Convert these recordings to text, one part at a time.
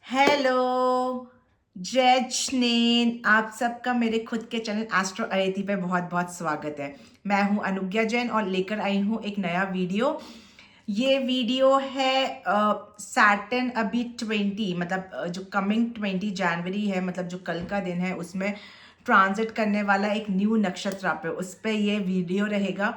Hello जय स्नेन, आप सबका मेरे खुद के चैनल एस्ट्रो अयति पे बहुत बहुत स्वागत है। मैं हूं अनुज्ञा जैन और लेकर आई हूं एक नया वीडियो। ये वीडियो है सैटर्न अभी 20 मतलब जो कमिंग 20 जनवरी है, मतलब जो कल का दिन है, उसमें ट्रांजिट करने वाला एक न्यू नक्षत्र पे, उस पर ये वीडियो रहेगा।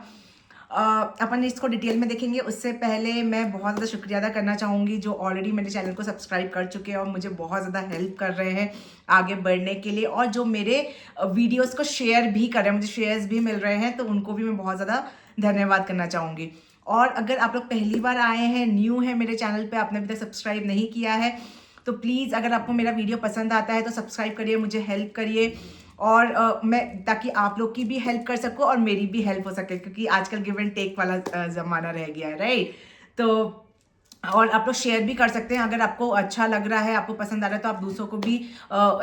अपन इसको डिटेल में देखेंगे। उससे पहले मैं बहुत ज़्यादा शुक्रिया अदा करना चाहूँगी जो ऑलरेडी मेरे चैनल को सब्सक्राइब कर चुके हैं और मुझे बहुत ज़्यादा हेल्प कर रहे हैं आगे बढ़ने के लिए, और जो मेरे वीडियोस को शेयर भी कर रहे हैं, मुझे शेयर्स भी मिल रहे हैं, तो उनको भी मैं बहुत ज़्यादा धन्यवाद करना चाहूँगी। और अगर आप लोग पहली बार आए हैं, न्यू है मेरे चैनल पे, आपने अभी तक सब्सक्राइब नहीं किया है, तो प्लीज़ अगर आपको मेरा वीडियो पसंद आता है तो सब्सक्राइब करिए, मुझे हेल्प करिए, और मैं ताकि आप लोग की भी हेल्प कर सकूं और मेरी भी हेल्प हो सके, क्योंकि आजकल गिव एंड टेक वाला ज़माना रह गया है, राइट। तो और आप लोग शेयर भी कर सकते हैं, अगर आपको अच्छा लग रहा है, आपको पसंद आ रहा है, तो आप दूसरों को भी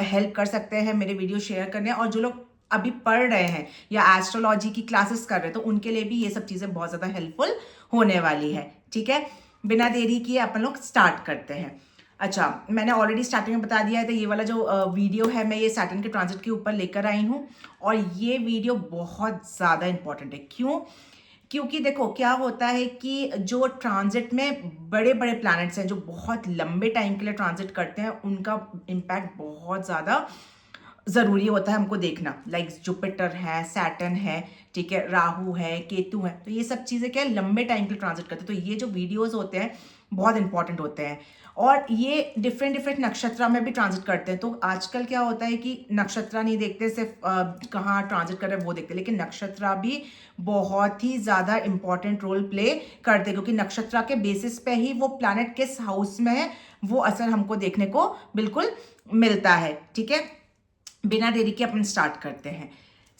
हेल्प कर सकते हैं मेरे वीडियो शेयर करने। और जो लोग अभी पढ़ रहे हैं या एस्ट्रोलॉजी की क्लासेस कर रहे हैं, तो उनके लिए भी ये सब चीज़ें बहुत ज़्यादा हेल्पफुल होने वाली है। ठीक है, बिना देरी किए अपन लोग स्टार्ट करते हैं। अच्छा, मैंने ऑलरेडी स्टार्टिंग में बता दिया है, तो ये वाला जो वीडियो है, मैं ये सैटर्न के ट्रांजिट के ऊपर लेकर आई हूँ। और ये वीडियो बहुत ज़्यादा इंपॉर्टेंट है। क्यों? क्योंकि देखो क्या होता है कि जो ट्रांजिट में बड़े बड़े प्लैनेट्स हैं, जो बहुत लंबे टाइम के लिए ट्रांजिट करते हैं, उनका इम्पैक्ट बहुत ज़्यादा ज़रूरी होता है हमको देखना। लाइक जुपिटर है, सैटर्न है, ठीक है, राहु है, केतु है, तो ये सब चीज़ें क्या है, लंबे टाइम के लिए ट्रांजिट करते हैं। तो ये जो वीडियोस होते हैं बहुत इंपॉर्टेंट होते हैं, और ये डिफरेंट डिफरेंट नक्षत्र में भी ट्रांजिट करते हैं। तो आजकल क्या होता है कि नक्षत्र नहीं देखते, सिर्फ कहाँ ट्रांजिट कर रहे हैं वो देखते हैं, लेकिन नक्षत्र भी बहुत ही ज़्यादा इंपॉर्टेंट रोल प्ले करते हैं, क्योंकि नक्षत्र के बेसिस पे ही वो प्लैनेट किस हाउस में है वो असर हमको देखने को बिल्कुल मिलता है। ठीक है, बिना देरी के अपन स्टार्ट करते हैं।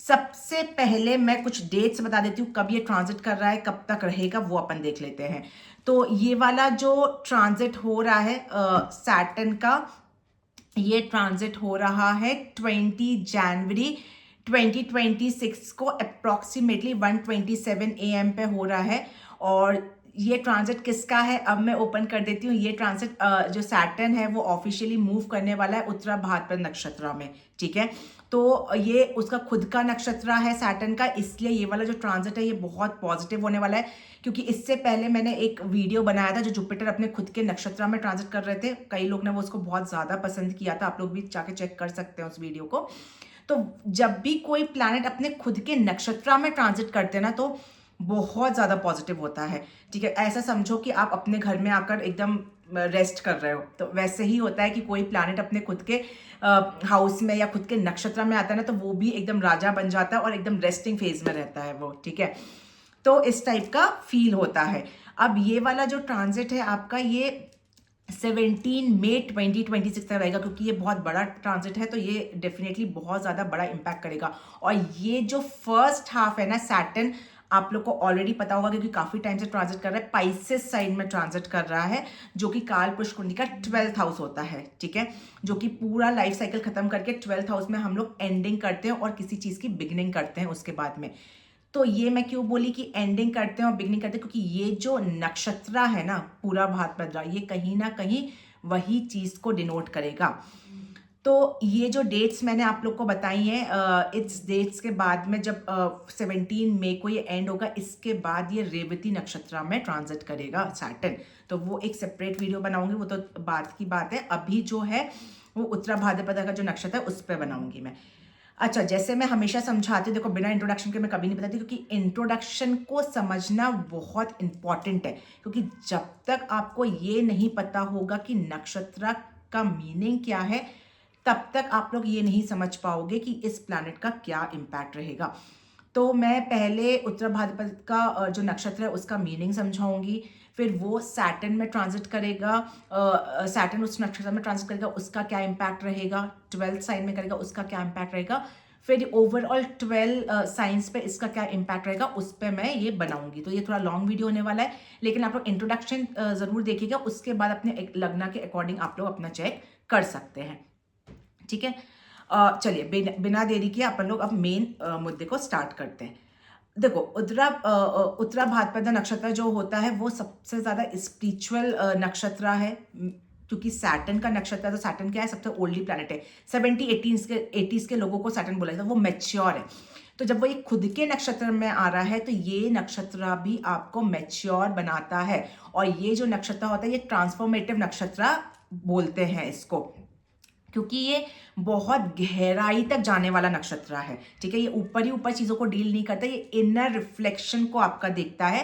सबसे पहले मैं कुछ डेट्स बता देती हूँ, कब ये ट्रांजिट कर रहा है, कब तक रहेगा, वो अपन देख लेते हैं। तो ये वाला जो ट्रांजिट हो रहा है सैटर्न का, ये ट्रांजिट हो रहा है 20 जनवरी 2026 को अप्रॉक्सीमेटली 1:27 AM पे हो रहा है। और ये ट्रांजिट किसका है, अब मैं ओपन कर देती हूँ। ये ट्रांजिट जो सैटर्न है वो ऑफिशियली मूव करने वाला है उत्तरा भाद्रपद नक्षत्र में। ठीक है, तो ये उसका खुद का नक्षत्र है सैटर्न का, इसलिए ये वाला जो ट्रांजिट है ये बहुत पॉजिटिव होने वाला है। क्योंकि इससे पहले मैंने एक वीडियो बनाया था जो जुपिटर अपने खुद के नक्षत्र में ट्रांजिट कर रहे थे, कई लोग ने वो उसको बहुत ज़्यादा पसंद किया था, आप लोग भी जाके चेक कर सकते हैं उस वीडियो को। तो जब भी कोई प्लैनेट अपने खुद के नक्षत्र में ट्रांजिट करते हैं ना, तो बहुत ज़्यादा पॉजिटिव होता है। ठीक है, ऐसा समझो कि आप अपने घर में आकर एकदम रेस्ट कर रहे हो, तो वैसे ही होता है कि कोई प्लैनेट अपने खुद के हाउस में या खुद के नक्षत्र में आता है ना, तो वो भी एकदम राजा बन जाता है और एकदम रेस्टिंग फेज में रहता है वो। ठीक है, तो इस टाइप का फील होता है। अब ये वाला जो ट्रांजिट है आपका, ये 17 मई 2026 तक रहेगा, क्योंकि ये बहुत बड़ा ट्रांजिट है, तो ये डेफिनेटली बहुत ज़्यादा बड़ा इम्पैक्ट करेगा। और ये जो फर्स्ट हाफ है ना सैटर्न, आप लोग को ऑलरेडी पता होगा क्योंकि काफ़ी टाइम से ट्रांजिट कर रहा है, पाइसेस साइन में ट्रांजिट कर रहा है, जो कि काल पुरुष कुंडली का 12th हाउस होता है। ठीक है, जो कि पूरा लाइफ साइकिल खत्म करके 12th हाउस में हम लोग एंडिंग करते हैं और किसी चीज़ की बिगिनिंग करते हैं उसके बाद में। तो ये मैं क्यों बोली कि एंडिंग करते हैं और बिगनिंग करते हैं, क्योंकि ये जो नक्षत्र है ना पूरा भाद्रपद, ये कहीं ना कहीं वही चीज को डिनोट करेगा। तो ये जो डेट्स मैंने आप लोग को बताई हैं, इस डेट्स के बाद में जब 17 मई को ये एंड होगा, इसके बाद ये रेवती नक्षत्र में ट्रांजिट करेगा सैटर्न। तो वो एक सेपरेट वीडियो बनाऊंगी, वो तो बाद की बात है। अभी जो है वो उत्तरा भाद्रपद का जो नक्षत्र है उस पर बनाऊंगी मैं। अच्छा, जैसे मैं हमेशा समझाती हूँ, देखो बिना इंट्रोडक्शन के मैं कभी नहीं बताती, क्योंकि इंट्रोडक्शन को समझना बहुत इंपॉर्टेंट है। क्योंकि जब तक आपको ये नहीं पता होगा कि नक्षत्र का मीनिंग क्या है, तब तक आप लोग ये नहीं समझ पाओगे कि इस प्लैनेट का क्या इम्पैक्ट रहेगा। तो मैं पहले उत्तर भाद्रपद का जो नक्षत्र है उसका मीनिंग समझाऊंगी, फिर वो सैटर्न में ट्रांजिट करेगा, सैटर्न उस नक्षत्र में ट्रांजिट करेगा, उसका क्या इम्पैक्ट रहेगा, 12th साइन में करेगा, उसका क्या इम्पैक्ट रहेगा, फिर ओवरऑल 12 साइंस पे इसका क्या इम्पैक्ट रहेगा, उस पर मैं ये बनाऊंगी। तो ये थोड़ा लॉन्ग वीडियो होने वाला है, लेकिन आप लोग इंट्रोडक्शन जरूर देखिएगा, उसके बाद अपने लग्न के अकॉर्डिंग आप लोग अपना चेक कर सकते हैं। ठीक है, चलिए बिना देरी किए अपन लोग अब मेन मुद्दे को स्टार्ट करते हैं। देखो उत्तरा भाद्रपद नक्षत्र जो होता है वो सबसे ज्यादा स्पिरिचुअल नक्षत्र है। क्योंकि सैटर्न का नक्षत्र है, तो सैटर्न क्या है, सबसे ओल्डली प्लैनेट है। 70-80s के लोगों को सैटर्न बोला जाता है, वो मैच्योर है। तो जब वो ये खुद के नक्षत्र में आ रहा है तो ये नक्षत्र भी आपको मैच्योर बनाता है। और ये जो नक्षत्र होता है ये ट्रांसफॉर्मेटिव नक्षत्र बोलते हैं इसको, क्योंकि ये बहुत गहराई तक जाने वाला नक्षत्र है। ठीक है, ये ऊपर ही ऊपर चीज़ों को डील नहीं करता, ये इनर रिफ्लेक्शन को आपका देखता है,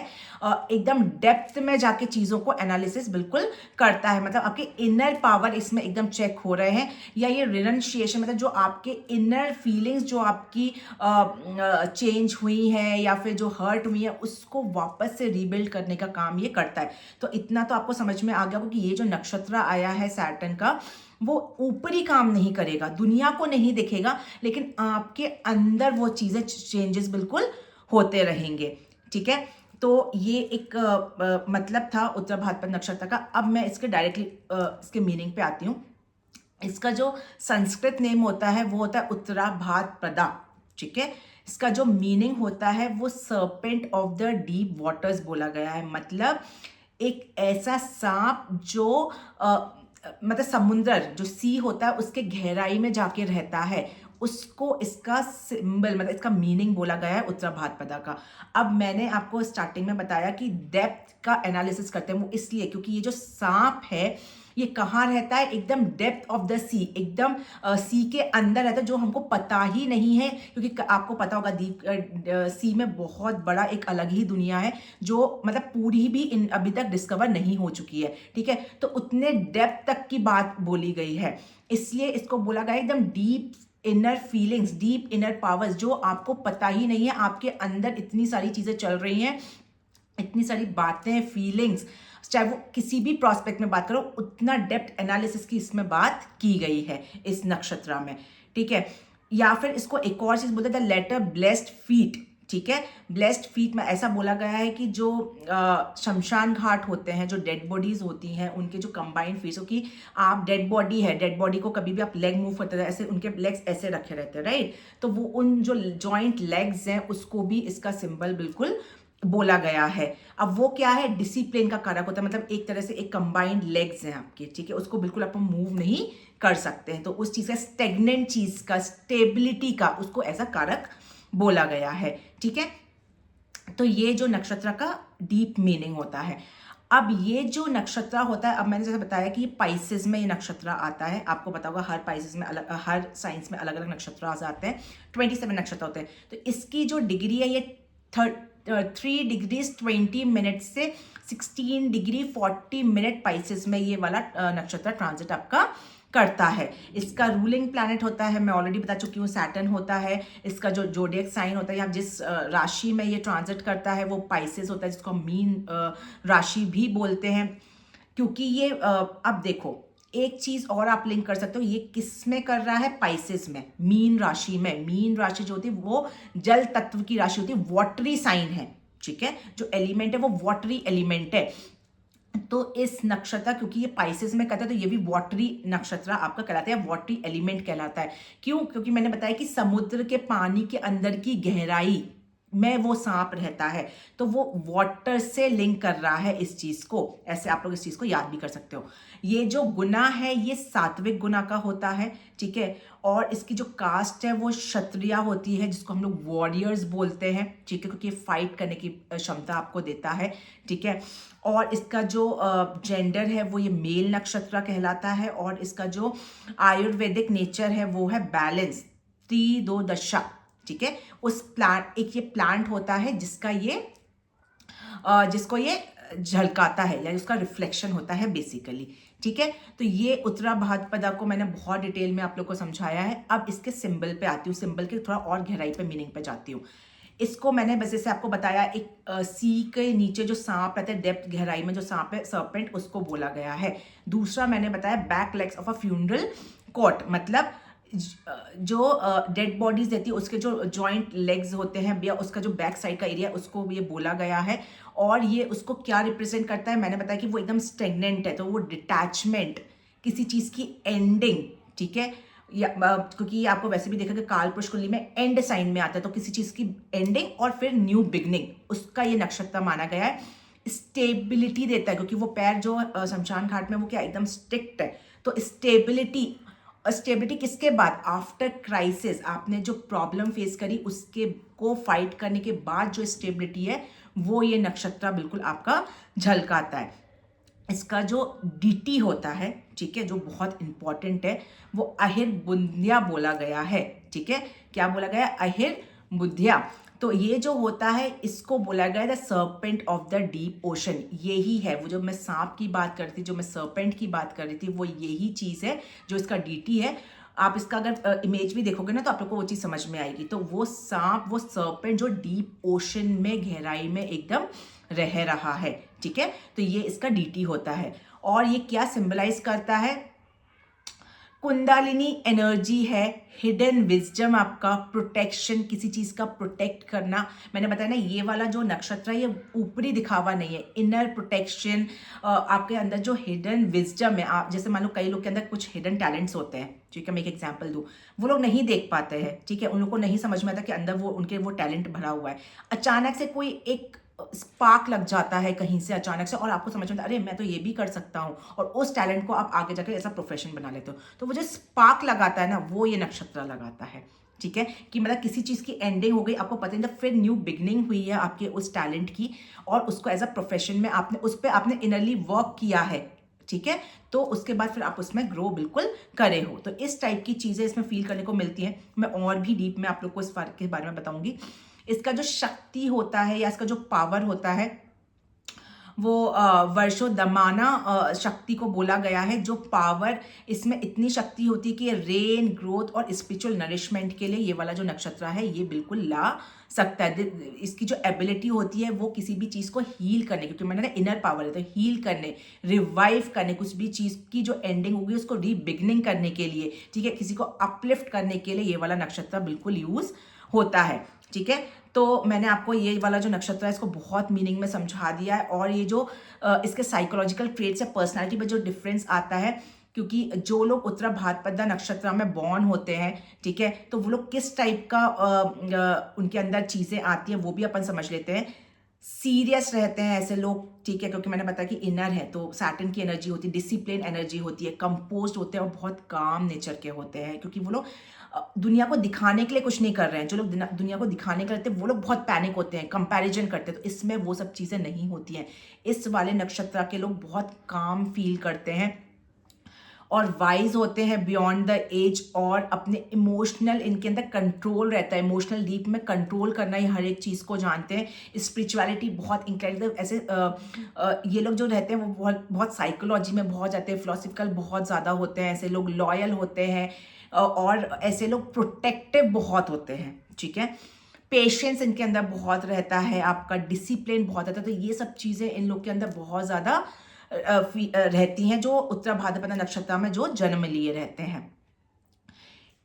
एकदम डेप्थ में जाके चीज़ों को एनालिसिस बिल्कुल करता है। मतलब आपके इनर पावर इसमें एकदम चेक हो रहे हैं, या ये रिनंशिएशन मतलब जो आपके इनर फीलिंग्स जो आपकी चेंज हुई हैं या फिर जो हर्ट हुई है उसको वापस से रीबिल्ड करने का काम ये करता है। तो इतना तो आपको समझ में आ गया कि ये जो नक्षत्र आया है सैटर्न का, वो ऊपरी काम नहीं करेगा, दुनिया को नहीं दिखेगा, लेकिन आपके अंदर वो चीजें चेंजेस बिल्कुल होते रहेंगे। ठीक है, तो ये एक मतलब था उत्तर भाद्रपद नक्षत्र का। अब मैं इसके डायरेक्टली इसके मीनिंग पे आती हूँ। इसका जो संस्कृत नेम होता है वो होता है उत्तराभाद्रपदा। ठीक है, इसका जो मीनिंग होता है वो serpent of the deep waters बोला गया है। मतलब एक ऐसा सांप जो मतलब समुद्र जो सी होता है उसके गहराई में जाके रहता है, उसको इसका सिंबल मतलब इसका मीनिंग बोला गया है उत्तराभाद्रपदा का। अब मैंने आपको स्टार्टिंग में बताया कि डेप्थ का एनालिसिस करते हैं वो इसलिए क्योंकि ये जो सांप है ये कहाँ रहता है, एकदम डेप्थ ऑफ द सी, एकदम सी के अंदर रहता है, जो हमको पता ही नहीं है। क्योंकि आपको पता होगा सी में बहुत बड़ा एक अलग ही दुनिया है जो मतलब पूरी भी अभी तक डिस्कवर नहीं हो चुकी है। ठीक है, तो उतने डेप्थ तक की बात बोली गई है, इसलिए इसको बोला गया एकदम deep inner feelings, deep inner powers, जो आपको पता ही नहीं है। आपके अंदर इतनी सारी चीजें चल रही हैं, इतनी सारी बातें, फीलिंग्स, चाहे वो किसी भी प्रोस्पेक्ट में बात करो, उतना डेप्थ एनालिसिस की इसमें बात की गई है इस नक्षत्र में। ठीक है, या फिर इसको एक और चीज बोलते हैं द लेटर ब्लेस्ड फीट। ठीक है, ब्लेस्ड फीट में ऐसा बोला गया है कि जो शमशान घाट होते हैं, जो डेड बॉडीज होती हैं, उनके जो कंबाइंड फीट, कि आप डेड बॉडी है, डेड बॉडी को कभी भी आप लेग मूव करते हैं ऐसे उनके लेग्स ऐसे रखे रहते हैं, राइट। तो वो उन जो जॉइंट लेग्स हैं उसको भी इसका सिंबल बिल्कुल बोला गया है। अब वो क्या है, डिसिप्लिन का कारक होता है, मतलब एक तरह से एक कंबाइंड लेग्स हैं आपके। ठीक है, उसको बिल्कुल आप मूव नहीं कर सकते हैं, तो उस चीज का, स्टेगनेंट चीज का, स्टेबिलिटी का, उसको ऐसा कारक बोला गया है। ठीक है, तो ये जो नक्षत्र का डीप मीनिंग होता है। अब ये जो नक्षत्र होता है, अब मैंने जैसे बताया कि पाइसेस में ये नक्षत्र आता है, आपको पता होगा हर पाइसेस में अलग, हर साइंस में अलग अलग नक्षत्र आ जाते हैं, 27 नक्षत्र होते हैं। तो इसकी जो डिग्री है ये 3 डिग्रीज 20 मिनट से 16 डिग्री 40 मिनट पाइसेस में ये वाला नक्षत्र ट्रांजिट आपका करता है। इसका रूलिंग प्लैनेट होता है, मैं ऑलरेडी बता चुकी हूँ, सैटर्न होता है। इसका जो जोडियक साइन होता है, या जिस राशि में ये ट्रांजिट करता है वो पाइसेस होता है, जिसको मीन राशि भी बोलते हैं। क्योंकि ये अब देखो एक चीज और आप लिंक कर सकते हो, ये किस में कर रहा है, पाइसेस में, मीन राशि में। मीन राशि जो होती है वो जल तत्व की राशि होती है, वाटरी साइन है। ठीक है, जो एलिमेंट है वो वाटरी एलिमेंट है। तो इस नक्षत्र क्योंकि ये पाइसेस में कहता है तो ये भी वाटरी नक्षत्र आपका कहलाता है, वाटरी एलिमेंट कहलाता है। क्यों, क्योंकि मैंने बताया कि समुद्र के पानी के अंदर की गहराई में वो सांप रहता है, तो वो वाटर से लिंक कर रहा है इस चीज को। ऐसे आप लोग इस चीज को याद भी कर सकते हो। ये जो गुना है ये सात्विक गुना का होता है। ठीक है, और इसकी जो कास्ट है वो क्षत्रिय होती है, जिसको हम लोग वॉरियर्स बोलते हैं। ठीक है, क्योंकि फाइट करने की क्षमता आपको देता है। ठीक है, और इसका जो जेंडर है वो ये मेल नक्षत्र कहलाता है, और इसका जो आयुर्वेदिक नेचर है वो है बैलेंस, त्रिदोदशा। ठीक है, उस प्लांट, एक ये प्लांट होता है जिसका ये जिसको ये झलकाता है, या उसका रिफ्लेक्शन होता है बेसिकली। ठीक है, तो ये उत्तराभाद्रपदा को मैंने बहुत डिटेल में आप लोग को समझाया है। अब इसके सिंबल पे आती हूँ, सिंबल के थोड़ा और गहराई पे, मीनिंग पे जाती हूँ। इसको मैंने बस जैसे आपको बताया, एक सी के नीचे जो सांप रहता है, डेप्थ गहराई में जो सांप है, सर्पेंट, उसको बोला गया है। दूसरा मैंने बताया back legs of a funeral coat, मतलब जो डेड बॉडीज रहती है उसके जो जॉइंट लेग्स होते हैं, या उसका जो बैक साइड का एरिया, उसको ये बोला गया है। और ये उसको क्या रिप्रेजेंट करता है, मैंने बताया कि वो एकदम स्टेगनेंट है, तो वो डिटैचमेंट, किसी चीज की एंडिंग। ठीक है, या क्योंकि आपको वैसे भी देखा कि काल पुरुष कुंडली में एंड साइन में आता है, तो किसी चीज की एंडिंग और फिर न्यू बिगनिंग, उसका ये नक्षत्र माना गया है। स्टेबिलिटी देता है, क्योंकि वो पैर जो शमशान घाट में वो क्या एकदम स्ट्रिक्ट है। तो स्टेबिलिटी किसके बाद, आफ्टर क्राइसिस, आपने जो प्रॉब्लम फेस करी उसके को फाइट करने के बाद जो स्टेबिलिटी है वो ये नक्षत्र बिल्कुल आपका झलकाता है। इसका जो डीटी होता है, ठीक है, जो बहुत इंपॉर्टेंट है, वो अहिर बुंदिया बोला गया है। ठीक है, क्या बोला गया, अहिर बुंदिया। तो ये जो होता है इसको बोला गया the serpent of the deep ocean. यही है वो, जो मैं सांप की बात कर रही थी, जो मैं सर्पेंट की बात कर रही थी, वो यही चीज़ है जो इसका डीटी है। आप इसका अगर इमेज भी देखोगे ना तो आप लोग को वो चीज़ समझ में आएगी। तो वो सांप, वो सर्पेंट जो डीप ओशन में गहराई में एकदम रह रहा है। ठीक है, तो ये इसका डीटी होता है। और ये क्या सिंबलाइज करता है, कुंडलिनी एनर्जी है, हिडन विजडम, आपका प्रोटेक्शन, किसी चीज का प्रोटेक्ट करना। मैंने बताया ना, ये वाला जो नक्षत्र है ये ऊपरी दिखावा नहीं है, इनर प्रोटेक्शन। आपके अंदर जो हिडन विजडम है, आप जैसे मान लो कई लोग के अंदर कुछ हिडन टैलेंट्स होते हैं, ठीक है, मैं एक एग्जांपल दूं, वो लोग नहीं देख पाते हैं, ठीक है, उन लोग को नहीं समझ में आता कि अंदर वो उनके वो टैलेंट भरा हुआ है। अचानक से कोई एक स्पार्क लग जाता है कहीं से अचानक से, और आपको समझ में आता है अरे मैं तो ये भी कर सकता हूँ, और उस टैलेंट को आप आगे जाकर ऐसा प्रोफेशन बना लेते हो। तो वो जो स्पार्क लगाता है ना, वो ये नक्षत्र लगाता है। ठीक है, कि मतलब किसी चीज की एंडिंग हो गई, आपको पता नहीं, फिर न्यू बिगनिंग हुई है आपके उस टैलेंट की, और उसको एज अ प्रोफेशन में आपने उस पर आपने इनरली वर्क किया है। ठीक है, तो उसके बाद फिर आप उसमें ग्रो बिल्कुल करे हो। तो इस टाइप की चीजें इसमें फील करने को मिलती हैं। मैं और भी डीप में आप लोग को इस बारे के बारे में बताऊंगी। इसका जो शक्ति होता है या इसका जो पावर होता है वो वर्षोदमाना शक्ति को बोला गया है। जो पावर इसमें इतनी शक्ति होती है कि रेन, ग्रोथ और स्पिरिचुअल नरिशमेंट के लिए ये वाला जो नक्षत्र है ये बिल्कुल ला सकता है। इसकी जो एबिलिटी होती है वो किसी भी चीज़ को हील करने, क्योंकि मैंने ना इनर पावर है, तो हील करने, रिवाइव करने, कुछ भी चीज़ की जो एंडिंग होगी उसको रीबिगनिंग करने के लिए, ठीक है, किसी को अपलिफ्ट करने के लिए ये वाला नक्षत्र बिल्कुल यूज होता है। ठीक है, तो मैंने आपको ये वाला जो नक्षत्र है इसको बहुत मीनिंग में समझा दिया है। और ये जो इसके साइकोलॉजिकल ट्रेट्स या पर्सनालिटी में जो डिफरेंस आता है, क्योंकि जो लोग उत्तरा भाद्रपदा नक्षत्र में बॉर्न होते हैं, ठीक है, तो वो लोग किस टाइप का उनके अंदर चीज़ें आती हैं वो भी अपन समझ लेते हैं। सीरियस रहते हैं ऐसे लोग, ठीक है, क्योंकि मैंने बताया कि इनर है तो सैटर्न की एनर्जी होती है, डिसिप्लिन एनर्जी होती है, कंपोज्ड होते हैं और बहुत काम नेचर के होते हैं, क्योंकि वो लोग दुनिया को दिखाने के लिए कुछ नहीं कर रहे हैं। जो लोग दुनिया को दिखाने के लिए वो लोग बहुत पैनिक होते हैं, कंपैरिजन करते हैं, तो इसमें वो सब चीज़ें नहीं होती हैं। इस वाले नक्षत्र के लोग बहुत काम फील करते हैं और वाइज होते हैं बियॉन्ड द एज, और अपने इमोशनल, इनके अंदर कंट्रोल रहता है, इमोशनल डीप में कंट्रोल करना, ये हर एक चीज़ को जानते हैं। स्पिरिचुअलिटी बहुत इंक्रेडिबल, ऐसे ये लोग जो रहते हैं वो बहुत बहुत साइकोलॉजी में बहुत जाते हैं, फिलोसफिकल बहुत ज़्यादा होते हैं, ऐसे लोग लॉयल होते हैं, और ऐसे लोग प्रोटेक्टिव बहुत होते हैं। ठीक है, पेशेंस इनके अंदर बहुत रहता है, आपका डिसिप्लिन बहुत रहता है। तो ये सब चीज़ें इन लोग के अंदर बहुत ज़्यादा रहती हैं, जो उत्तरा भाद्रपदा नक्षत्र में जो जन्म लिए रहते हैं।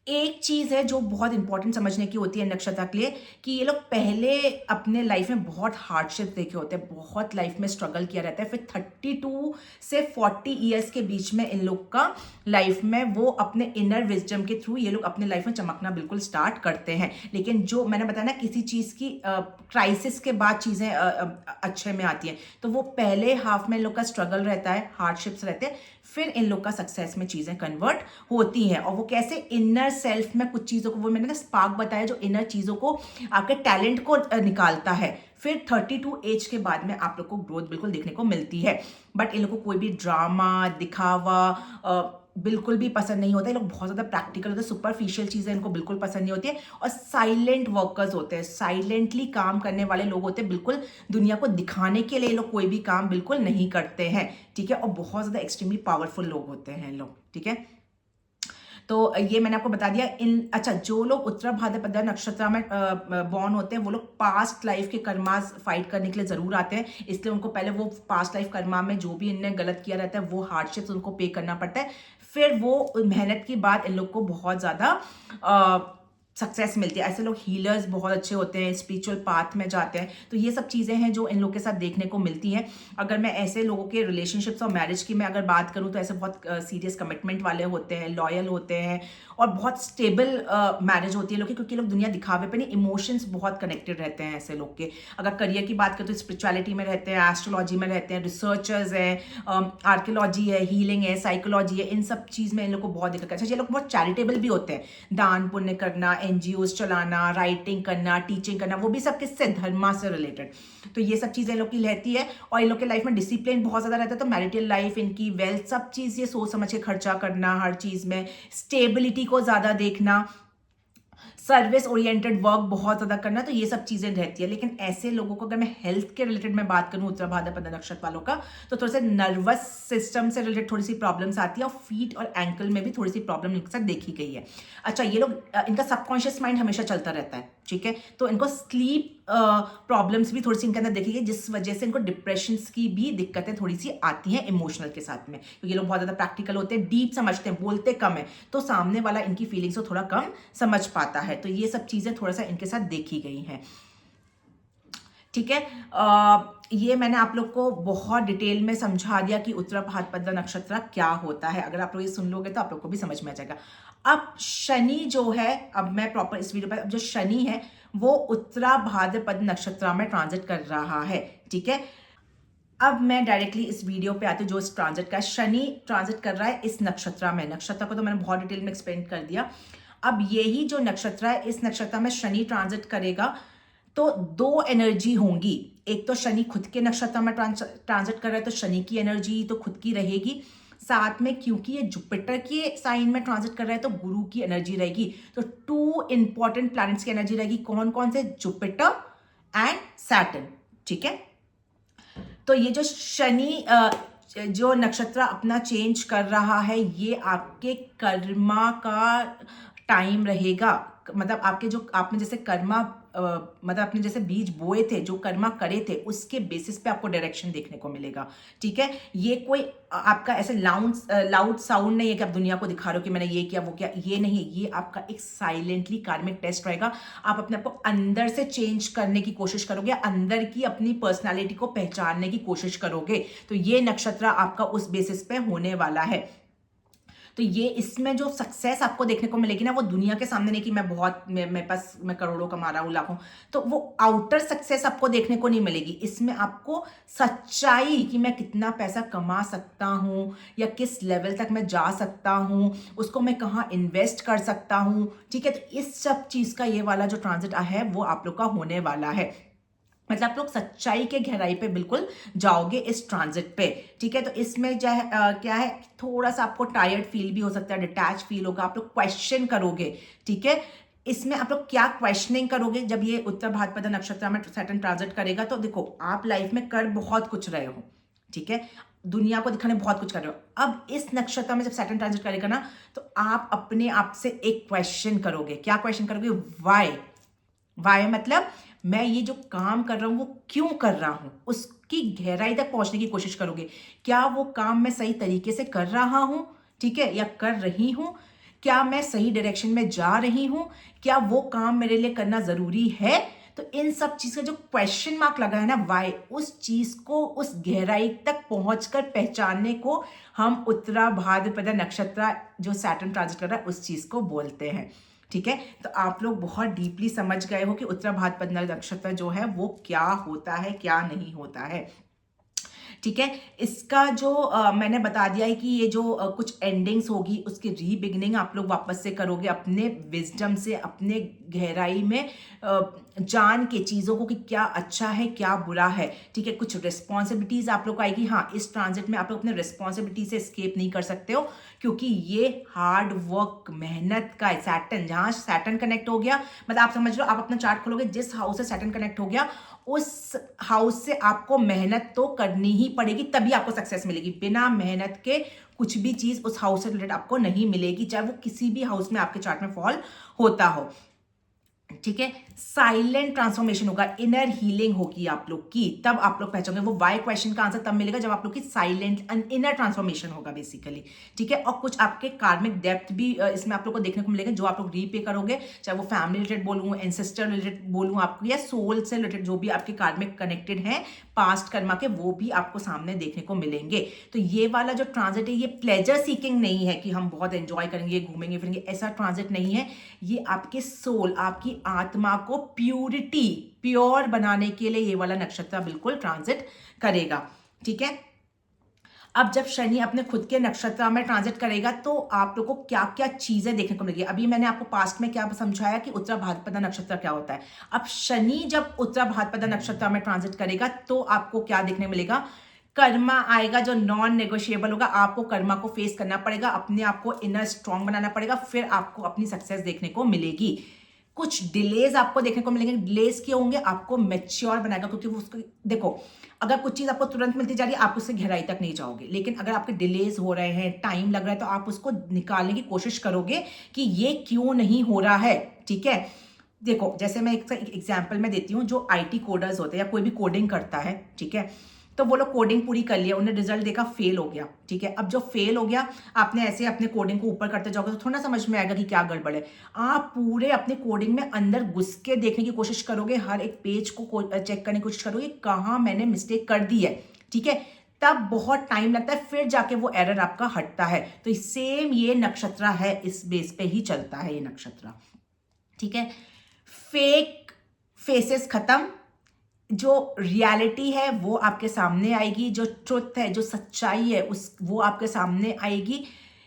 एक चीज़ है जो बहुत इंपॉर्टेंट समझने की होती है नक्षत्र के लिए, कि ये लोग पहले अपने लाइफ में बहुत हार्डशिप देखे होते हैं, बहुत लाइफ में स्ट्रगल किया रहता है, फिर 32 से 40 ईयर्स के बीच में इन लोग का लाइफ में वो अपने इनर विजडम के थ्रू ये लोग अपने लाइफ में चमकना बिल्कुल स्टार्ट करते हैं। लेकिन जो मैंने बताया ना, किसी चीज़ की क्राइसिस के बाद चीज़ें अच्छे में आती हैं, तो वो पहले हाफ में इन लोग का स्ट्रगल रहता है, हार्डशिप्स रहते हैं, फिर इन लोग का सक्सेस में चीज़ें कन्वर्ट होती हैं। और वो कैसे, इनर सेल्फ में कुछ चीज़ों को, वो मैंने ना स्पार्क बताया, जो इनर चीज़ों को, आपके टैलेंट को निकालता है। फिर 32 एज के बाद में आप लोग को ग्रोथ बिल्कुल देखने को मिलती है। बट इन लोग को कोई भी ड्रामा, दिखावा बिल्कुल भी पसंद नहीं होता है। ये लोग बहुत ज़्यादा प्रैक्टिकल होते हैं, सुपरफिशियल चीज़ें इनको बिल्कुल पसंद नहीं होती है, और साइलेंट वर्कर्स होते हैं, साइलेंटली काम करने वाले लोग होते हैं। बिल्कुल दुनिया को दिखाने के लिए लोग कोई भी काम बिल्कुल नहीं करते हैं। ठीक है, और बहुत ज़्यादा एक्सट्रीमली पावरफुल लोग होते हैं लोग। ठीक है, तो ये मैंने आपको बता दिया। अच्छा, जो लोग उत्तरा भाद्रपदा नक्षत्र में बॉर्न होते हैं वो लोग पास्ट लाइफ के कर्मास फाइट करने के लिए जरूर आते हैं, इसलिए उनको पहले वो पास्ट लाइफ कर्मा में जो भी इनने गलत किया रहता है वो हार्डशिप्स उनको पे करना पड़ता है। फिर वो मेहनत के बाद इन लोग को बहुत ज़्यादा सक्सेस मिलती है। ऐसे लोग हीलर्स बहुत अच्छे होते हैं, स्पिरिचुअल पाथ में जाते हैं। तो ये सब चीज़ें हैं जो इन लोग के साथ देखने को मिलती हैं। अगर मैं ऐसे लोगों के रिलेशनशिप्स और मैरिज की मैं अगर बात करूँ तो ऐसे बहुत सीरियस कमिटमेंट वाले होते हैं, लॉयल होते हैं और बहुत स्टेबल मैरिज होती है लोग की, क्योंकि लोग दुनिया दिखावे पे नहीं, इमोशंस बहुत कनेक्टेड रहते हैं ऐसे लोग के। अगर करियर की बात करें तो स्पिरिचुअलिटी में रहते हैं, एस्ट्रोलॉजी में रहते हैं, रिसर्चर्स हैं, आर्कियोलॉजी है, हीलिंग है, साइकोलॉजी है, इन सब चीज़ में इन लोग को बहुत दिक्कत है। अच्छा, ये लोग बहुत चैरिटेबल भी होते हैं, दान पुण्य करना, एनजीओज चलाना, राइटिंग करना, टीचिंग करना, वो भी सब किससे, धर्मा से रिलेटेड। तो ये सब चीज़ें इन लोग की रहती है और इन लोग के लाइफ में डिसिप्लिन बहुत ज़्यादा रहता है। तो मैरिटल लाइफ, इनकी वेल्थ, सब चीज़ ये सोच समझ के खर्चा करना, हर चीज़ में स्टेबिलिटी को ज़्यादा देखना, सर्विस ओरिएंटेड वर्क बहुत ज़्यादा करना, तो ये सब चीज़ें रहती है। लेकिन ऐसे लोगों को अगर मैं हेल्थ के रिलेटेड में बात करूँ उत्तरा भाद्रपद नक्षत्र वालों का, तो थोड़ा सा नर्वस सिस्टम से रिलेटेड थोड़ी सी प्रॉब्लम्स आती है और फीट और एंकल में भी थोड़ी सी प्रॉब्लम इनके साथ देखी गई है। अच्छा, ये लोग इनका सबकॉन्शियस माइंड हमेशा चलता रहता है, ठीक है। तो इनको स्लीप प्रॉब्लम्स भी थोड़ी सी इनके अंदर देखी गई, जिस वजह से इनको डिप्रेशन की भी दिक्कतें थोड़ी सी आती हैं इमोशनल के साथ में, क्योंकि ये लोग बहुत ज़्यादा प्रैक्टिकल होते हैं, डीप समझते हैं, बोलते कम है, तो सामने वाला इनकी फीलिंग्स को थोड़ा कम समझ पाता है। तो ये सब चीज़ें थोड़ा सा इनके साथ देखी गई हैं, ठीक है। ये मैंने आप लोग को बहुत डिटेल में समझा दिया कि उत्तरा भाद्रपद नक्षत्र क्या होता है। अगर आप लोग ये सुन लोगे तो आप लोग को भी समझ में आ जाएगा। अब शनि जो है, अब मैं प्रॉपर इस वीडियो पर, अब जो शनि है वो उत्तरा भाद्रपद नक्षत्र में ट्रांजिट कर रहा है, ठीक है। अब मैं डायरेक्टली इस वीडियो पे आती हूँ जो इस ट्रांजिट का, शनि ट्रांजिट कर रहा है इस नक्षत्र में। नक्षत्र को तो मैंने बहुत डिटेल में एक्सप्लेन कर दिया। अब यही जो नक्षत्र है, इस नक्षत्र में शनि ट्रांजिट करेगा तो दो एनर्जी होंगी। एक तो शनि खुद के नक्षत्र में ट्रांजिट कर रहा है, तो शनि की एनर्जी तो खुद की रहेगी, साथ में क्योंकि ये जुपिटर के साइन में ट्रांजिट कर रहा है तो गुरु की एनर्जी रहेगी। तो टू इंपॉर्टेंट प्लैनेट्स की एनर्जी रहेगी। कौन कौन से? जुपिटर एंड सैटर्न, ठीक है। तो ये जो शनि जो नक्षत्र अपना चेंज कर रहा है, ये आपके कर्मा का टाइम रहेगा। मतलब आपके जो आपने जैसे कर्मा मतलब आपने जैसे बीज बोए थे, जो कर्मा करे थे, उसके बेसिस पे आपको डायरेक्शन देखने को मिलेगा, ठीक है। ये कोई आपका ऐसे लाउड साउंड नहीं है कि आप दुनिया को दिखा रहे हो कि मैंने ये किया वो किया, ये नहीं। ये आपका एक साइलेंटली कार्मिक टेस्ट रहेगा। आप अपने आप को अंदर से चेंज करने की कोशिश करोगे, अंदर की अपनी पर्सनालिटी को पहचानने की कोशिश करोगे। तो ये नक्षत्र आपका उस बेसिस पे होने वाला है। तो ये इसमें जो सक्सेस आपको देखने को मिलेगी ना, वो दुनिया के सामने नहीं कि मैं बहुत मेरे पास मैं करोड़ों कमा रहा हूँ, लाखों, तो वो आउटर सक्सेस आपको देखने को नहीं मिलेगी। इसमें आपको सच्चाई कि मैं कितना पैसा कमा सकता हूँ या किस लेवल तक मैं जा सकता हूँ, उसको मैं कहाँ इन्वेस्ट कर सकता हूँ, ठीक है। तो इस सब चीज़ का ये वाला जो ट्रांजिट है वो आप लोग का होने वाला है। मतलब आप लोग सच्चाई के गहराई पे बिल्कुल जाओगे इस ट्रांजिट पे, ठीक है। तो इसमें जो है क्या है, थोड़ा सा आपको टायर्ड फील भी हो सकता है, डिटैच फील होगा, आप लोग क्वेश्चन करोगे, ठीक है। इसमें आप लोग क्या क्वेश्चनिंग करोगे जब ये उत्तर भाद्रपद नक्षत्र में सैटर्न ट्रांजिट करेगा? तो देखो, आप लाइफ में कर बहुत कुछ रहे हो, ठीक है, दुनिया को दिखाने बहुत कुछ कर रहे हो। अब इस नक्षत्र में जब सैटर्न ट्रांजिट करेगा ना, तो आप अपने आप से एक क्वेश्चन करोगे। क्या क्वेश्चन करोगे? वाई मतलब मैं ये जो काम कर रहा हूँ वो क्यों कर रहा हूँ, उसकी गहराई तक पहुंचने की कोशिश करोगे। क्या वो काम मैं सही तरीके से कर रहा हूँ, ठीक है, या कर रही हूँ? क्या मैं सही डायरेक्शन में जा रही हूँ? क्या वो काम मेरे लिए करना जरूरी है? तो इन सब चीज का जो क्वेश्चन मार्क लगा है ना, वाई, उस चीज को, उस गहराई तक पहुंचकर पहचानने को हम उत्तरा भाद्रपद नक्षत्र जो सैटर्न ट्रांजिट कर रहा है उस चीज को बोलते हैं, ठीक है। तो आप लोग बहुत डीपली समझ गए हो कि उत्तरा भाद्रपद नक्षत्र जो है वो क्या होता है, क्या नहीं होता है, ठीक है। इसका जो मैंने बता दिया है कि ये जो कुछ एंडिंग्स होगी उसकी रीबिगनिंग आप लोग वापस से करोगे अपने विजडम से, अपने गहराई में जान के चीज़ों को कि क्या अच्छा है क्या बुरा है, ठीक है। कुछ रिस्पॉन्सिबिलिटीज आप लोग को आएगी। हाँ, इस ट्रांजिट में आप लोग अपने रिस्पॉन्सिबिलिटी से एस्केप नहीं कर सकते हो, क्योंकि ये हार्ड वर्क, मेहनत का है। सैटर्न, जहाँ सैटर्न कनेक्ट हो गया, मतलब आप समझ लो, आप अपना चार्ट खोलोगे, जिस हाउस से सैटर्न कनेक्ट हो गया उस हाउस से आपको मेहनत तो करनी ही पड़ेगी, तभी आपको सक्सेस मिलेगी। बिना मेहनत के कुछ भी चीज उस हाउस से रिलेटेड आपको नहीं मिलेगी, चाहे वो किसी भी हाउस में आपके चार्ट में फॉल होता हो। ठीक है, साइलेंट ट्रांसफॉर्मेशन होगा, इनर हीलिंग होगी आप लोग की, तब आप लोग पहचानोगे। वो वाई क्वेश्चन का आंसर तब मिलेगा जब आप लोग की साइलेंट इनर ट्रांसफॉर्मेशन होगा बेसिकली। ठीक है, और कुछ आपके कार्मिक डेप्थ भी इसमें आप लोग को देखने को मिलेगा, जो आप लोग रीपे करोगे, चाहे वो फैमिली रिलेटेड बोलूँ, एंसेस्टर रिलेटेड बोलूँ आपको, या सोल से रिलेटेड जो भी आपके कार्मिक कनेक्टेड हैं पास्ट कर्मा के, वो भी आपको सामने देखने को मिलेंगे। तो ये वाला जो ट्रांजिट है, ये प्लेजर सीकिंग नहीं है कि हम बहुत एंजॉय करेंगे, घूमेंगे फिरेंगे, ऐसा ट्रांजिट नहीं है। ये आपके सोल, आपकी आत्मा को प्योर बनाने के लिए ये वाला नक्षत्र बिल्कुल ट्रांजिट करेगा। ठीक है, अब जब शनि अपने खुद के नक्षत्र में ट्रांजिट करेगा तो आप लोगों को क्या क्या चीजें देखने को मिलेगी। अभी मैंने आपको पास्ट में क्या समझाया कि उत्तरा भाद्रपदा नक्षत्र क्या होता है। अब शनि जब उत्तरा भाद्रपदा नक्षत्र में ट्रांजिट करेगा तो आपको क्या देखने मिलेगा, कर्मा आएगा जो नॉन नेगोशिएबल होगा। आपको कर्मा को फेस करना पड़ेगा, अपने आप को इनर स्ट्रांग बनाना पड़ेगा, फिर आपको अपनी सक्सेस देखने को मिलेगी। कुछ डिलेज आपको देखने को मिलेंगे। डिलेज क्यों होंगे, आपको मैच्योर बनाएगा, क्योंकि वो उसको देखो, अगर कुछ चीज आपको तुरंत मिलती जा रही है आप उससे गहराई तक नहीं जाओगे, लेकिन अगर आपके डिलेज हो रहे हैं, टाइम लग रहा है, तो आप उसको निकालने की कोशिश करोगे कि ये क्यों नहीं हो रहा है। ठीक है, देखो जैसे मैं एक एग्जाम्पल में देती हूँ, जो IT कोडर्स होते हैं या कोई भी कोडिंग करता है, ठीक है, तो वो लोग कोडिंग पूरी कर लिया, उन्हें रिजल्ट देखा फेल हो गया। ठीक है, अब जो फेल हो गया, आपने ऐसे अपने कोडिंग को ऊपर करते जाओगे तो थोड़ा समझ में आएगा कि क्या गड़बड़ है। आप पूरे अपने कोडिंग में अंदर घुस के देखने की कोशिश करोगे, हर एक पेज को चेक करने की कोशिश करोगे कहाँ मैंने मिस्टेक कर दी है। ठीक है, तब बहुत टाइम लगता है, फिर जाके वो एरर आपका हटता है। तो सेम ये नक्षत्र है, इस बेस पे ही चलता है ये नक्षत्र। ठीक है, फेक फेसेस खत्म, जो रियलिटी है वो आपके सामने आएगी, जो ट्रुथ है, जो सच्चाई है वो आपके सामने आएगी।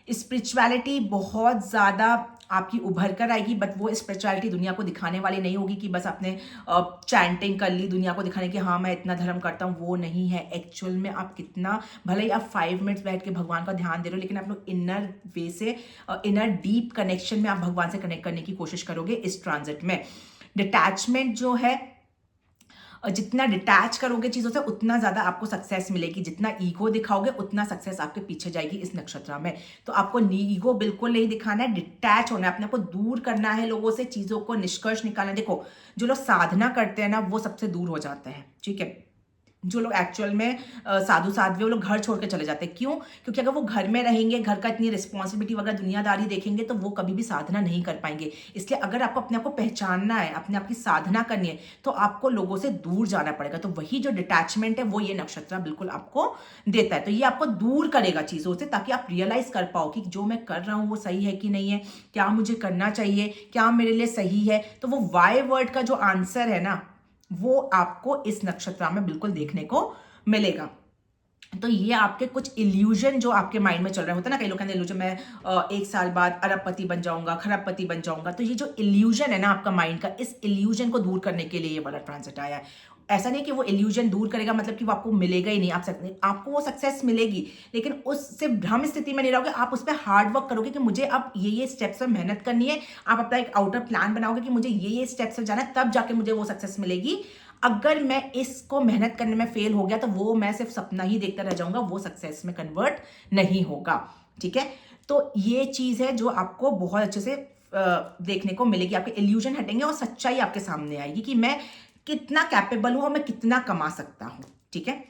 स्पिरिचुअलिटी बहुत ज़्यादा आपकी उभर कर आएगी, बट वो स्पिरिचुअलिटी दुनिया को दिखाने वाली नहीं होगी कि बस आपने चैंटिंग कर ली दुनिया को दिखाने की हाँ मैं इतना धर्म करता हूँ, वो नहीं है। एक्चुअल में आप कितना, भले ही आप 5 मिनट्स बैठ के भगवान का ध्यान दे रहे हो, लेकिन आप लोग इनर वे से, इनर डीप कनेक्शन में आप भगवान से कनेक्ट करने की कोशिश करोगे इस ट्रांजिट में। डिटैचमेंट जो है, जितना डिटैच करोगे चीज़ों से उतना ज़्यादा आपको सक्सेस मिलेगी, जितना ईगो दिखाओगे उतना सक्सेस आपके पीछे जाएगी इस नक्षत्र में। तो आपको ईगो बिल्कुल नहीं दिखाना है, डिटैच होना है, अपने को दूर करना है लोगों से, चीज़ों को निष्कर्ष निकालना है। देखो जो लोग साधना करते हैं ना, वो सबसे दूर हो जाते हैं। ठीक है, जो लोग एक्चुअल में साधु साध्वी, वो लोग घर छोड़ के चले जाते हैं। क्यों? क्योंकि अगर वो घर में रहेंगे, घर का इतनी रिस्पॉन्सिबिलिटी वगैरह दुनियादारी देखेंगे, तो वो कभी भी साधना नहीं कर पाएंगे। इसलिए अगर आपको अपने आप को पहचानना है, अपने आप की साधना करनी है, तो आपको लोगों से दूर जाना पड़ेगा। तो वही जो डिटैचमेंट है वो ये नक्षत्र बिल्कुल आपको देता है। तो ये आपको दूर करेगा चीज़ों से, ताकि आप रियलाइज कर पाओ कि जो मैं कर रहा हूँ वो सही है कि नहीं है, क्या मुझे करना चाहिए, क्या मेरे लिए सही है। तो वो वाई वर्ड का जो आंसर है ना, वो आपको इस नक्षत्र में बिल्कुल देखने को मिलेगा। तो ये आपके कुछ इल्यूजन जो आपके माइंड में चल रहा होता है ना, कई लोग कहते हैं इल्यूजन, मैं 1 साल बाद अरबपति बन जाऊंगा, खरबपति बन जाऊंगा। तो ये जो इल्यूजन है ना आपका माइंड का, इस इल्यूजन को दूर करने के लिए ये वाला ट्रांजिट आया है। ऐसा नहीं कि वो इल्यूजन दूर करेगा मतलब कि वो आपको मिलेगा ही नहीं, आपको वो सक्सेस मिलेगी, लेकिन उससे भ्रम स्थिति में नहीं रहोगे। आप उस पर हार्ड वर्क करोगे कि मुझे अब ये स्टेप्स पर मेहनत करनी है। आप अपना एक आउटर प्लान बनाओगे कि मुझे ये स्टेप्स पर जाना है, तब जाके मुझे वो सक्सेस मिलेगी। अगर मैं इसको मेहनत करने में फेल हो गया तो वो मैं सिर्फ सपना ही देखता रह जाऊंगा, वो सक्सेस में कन्वर्ट नहीं होगा। ठीक है, तो ये चीज है जो आपको बहुत अच्छे से देखने को मिलेगी। आपके इल्यूजन हटेंगे और सच्चाई आपके सामने आएगी कि मैं कितना कैपेबल हूं और मैं कितना कमा सकता हूं। ठीक है,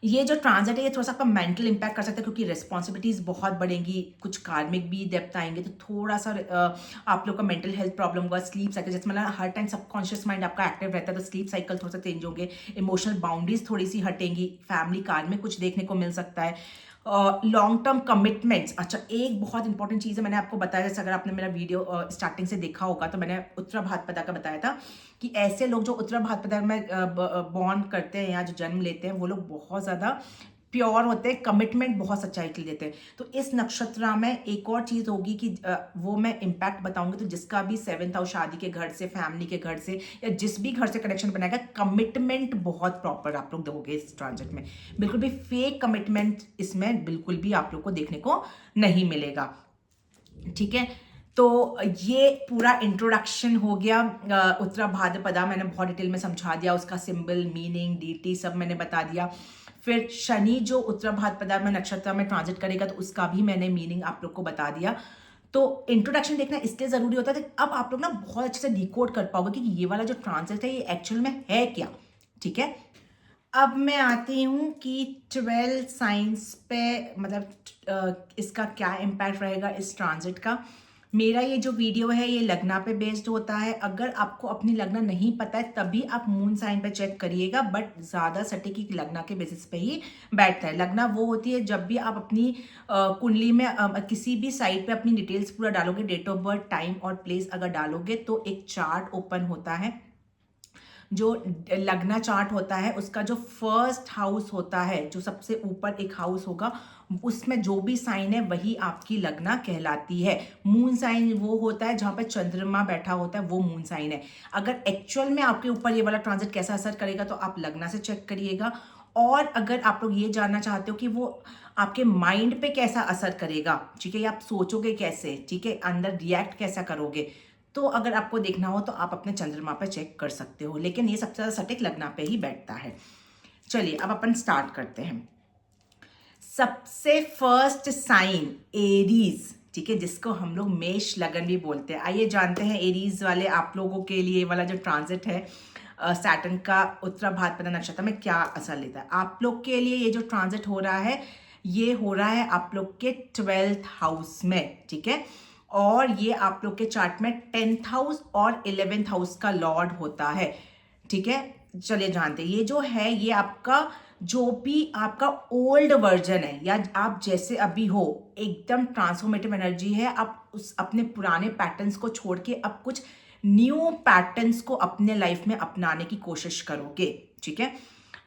ये जो ट्रांजिट है ये थोड़ा सा आपका मेंटल इंपैक्ट कर सकता है, क्योंकि रिस्पॉन्सिबिलिटीज बहुत बढ़ेंगी, कुछ कार्मिक भी डेप्थ आएंगे, तो थोड़ा सा आप लोग का मेंटल हेल्थ प्रॉब्लम होगा। स्लीप साइकिल, जैसे मतलब हर टाइम सबकॉन्शियस माइंड आपका एक्टिव रहता है, तो स्लीप साइकिल थोड़ा सा चेंज होंगे। इमोशनल बाउंड्रीज थोड़ी सी हटेंगी, फैमिली कार में कुछ देखने को मिल सकता है। लॉन्ग टर्म कमिटमेंट्स, अच्छा एक बहुत इंपॉर्टेंट चीज़ है, मैंने आपको बताया, जैसे अगर आपने मेरा वीडियो स्टार्टिंग से देखा होगा तो मैंने उत्तरा भाद्रपदा का बताया था कि ऐसे लोग जो उत्तरा भाद्रपदा में बॉर्न करते हैं या जो जन्म लेते हैं, वो लोग बहुत ज़्यादा प्योर होते हैं, कमिटमेंट बहुत सच्चाई के लिए देते हैं। तो इस नक्षत्र में एक और चीज़ होगी कि वो मैं इम्पैक्ट बताऊंगी, तो जिसका भी 7th हाउस, शादी के घर से, फैमिली के घर से, या जिस भी घर से कनेक्शन बनाएगा, कमिटमेंट बहुत प्रॉपर आप लोग दोगे इस ट्रांजिट में। बिल्कुल भी फेक कमिटमेंट इसमें बिल्कुल भी आप लोग को देखने को नहीं मिलेगा। ठीक है, तो ये पूरा इंट्रोडक्शन हो गया उत्तरा भाद्रपदा। मैंने बहुत डिटेल में समझा दिया, उसका सिंबल, मीनिंग, डीटी सब मैंने बता दिया। फिर शनि जो उत्तरा भाद्रपदा में नक्षत्र में ट्रांजिट करेगा, तो उसका भी मैंने मीनिंग आप लोग को बता दिया। तो इंट्रोडक्शन देखना इसलिए ज़रूरी होता है कि अब आप लोग ना बहुत अच्छे से डिकोड कर पाओगे कि ये वाला जो ट्रांजिट है ये एक्चुअल में है क्या। ठीक है, अब मैं आती हूँ कि 12 साइंस पे मतलब इसका क्या इम्पैक्ट रहेगा इस ट्रांजिट का। मेरा ये जो वीडियो है ये लग्ना पे बेस्ड होता है। अगर आपको अपनी लग्ना नहीं पता है तभी आप मून साइन पे चेक करिएगा, बट ज़्यादा सटीक लग्ना के बेसिस पे ही बैठता है। लग्ना वो होती है जब भी आप अपनी कुंडली में किसी भी साइड पे अपनी डिटेल्स पूरा डालोगे, डेट ऑफ बर्थ, टाइम और प्लेस अगर डालोगे तो एक चार्ट ओपन होता है। जो लग्ना चार्ट होता है उसका जो फर्स्ट हाउस होता है, जो सबसे ऊपर एक हाउस होगा, उसमें जो भी साइन है वही आपकी लग्ना कहलाती है। मून साइन वो होता है जहाँ पे चंद्रमा बैठा होता है, वो मून साइन है। अगर एक्चुअल में आपके ऊपर ये वाला ट्रांजिट कैसा असर करेगा तो आप लग्ना से चेक करिएगा। और अगर आप लोग ये जानना चाहते हो कि वो आपके माइंड पे कैसा असर करेगा, ठीक है, या आप सोचोगे कैसे, ठीक है, अंदर रिएक्ट कैसा करोगे, तो अगर आपको देखना हो तो आप अपने चंद्रमा पे चेक कर सकते हो, लेकिन ये सबसे ज़्यादा सटीक लग्ना पे ही बैठता है। चलिए अब अपन स्टार्ट करते हैं। सबसे फर्स्ट साइन एरीज, ठीक है, जिसको हम लोग मेष लगन भी बोलते हैं। आइए जानते हैं एरीज वाले आप लोगों के लिए वाला जो ट्रांजिट है सैटर्न का उत्तरा भाद्रपदा नक्षत्र में क्या असर लेता है। आप लोग के लिए ये जो ट्रांजिट हो रहा है ये हो रहा है आप लोग के 12th हाउस में, ठीक है, और ये आप लोग के चार्ट में 10th हाउस और 11th हाउस का लॉर्ड होता है। ठीक है, चलिए जानते हैं ये जो है ये आपका जो भी आपका ओल्ड वर्जन है या आप जैसे अभी हो, एकदम ट्रांसफॉर्मेटिव एनर्जी है। आप उस अपने पुराने पैटर्न्स को छोड़ के अब कुछ न्यू पैटर्न्स को अपने लाइफ में अपनाने की कोशिश करोगे। ठीक है,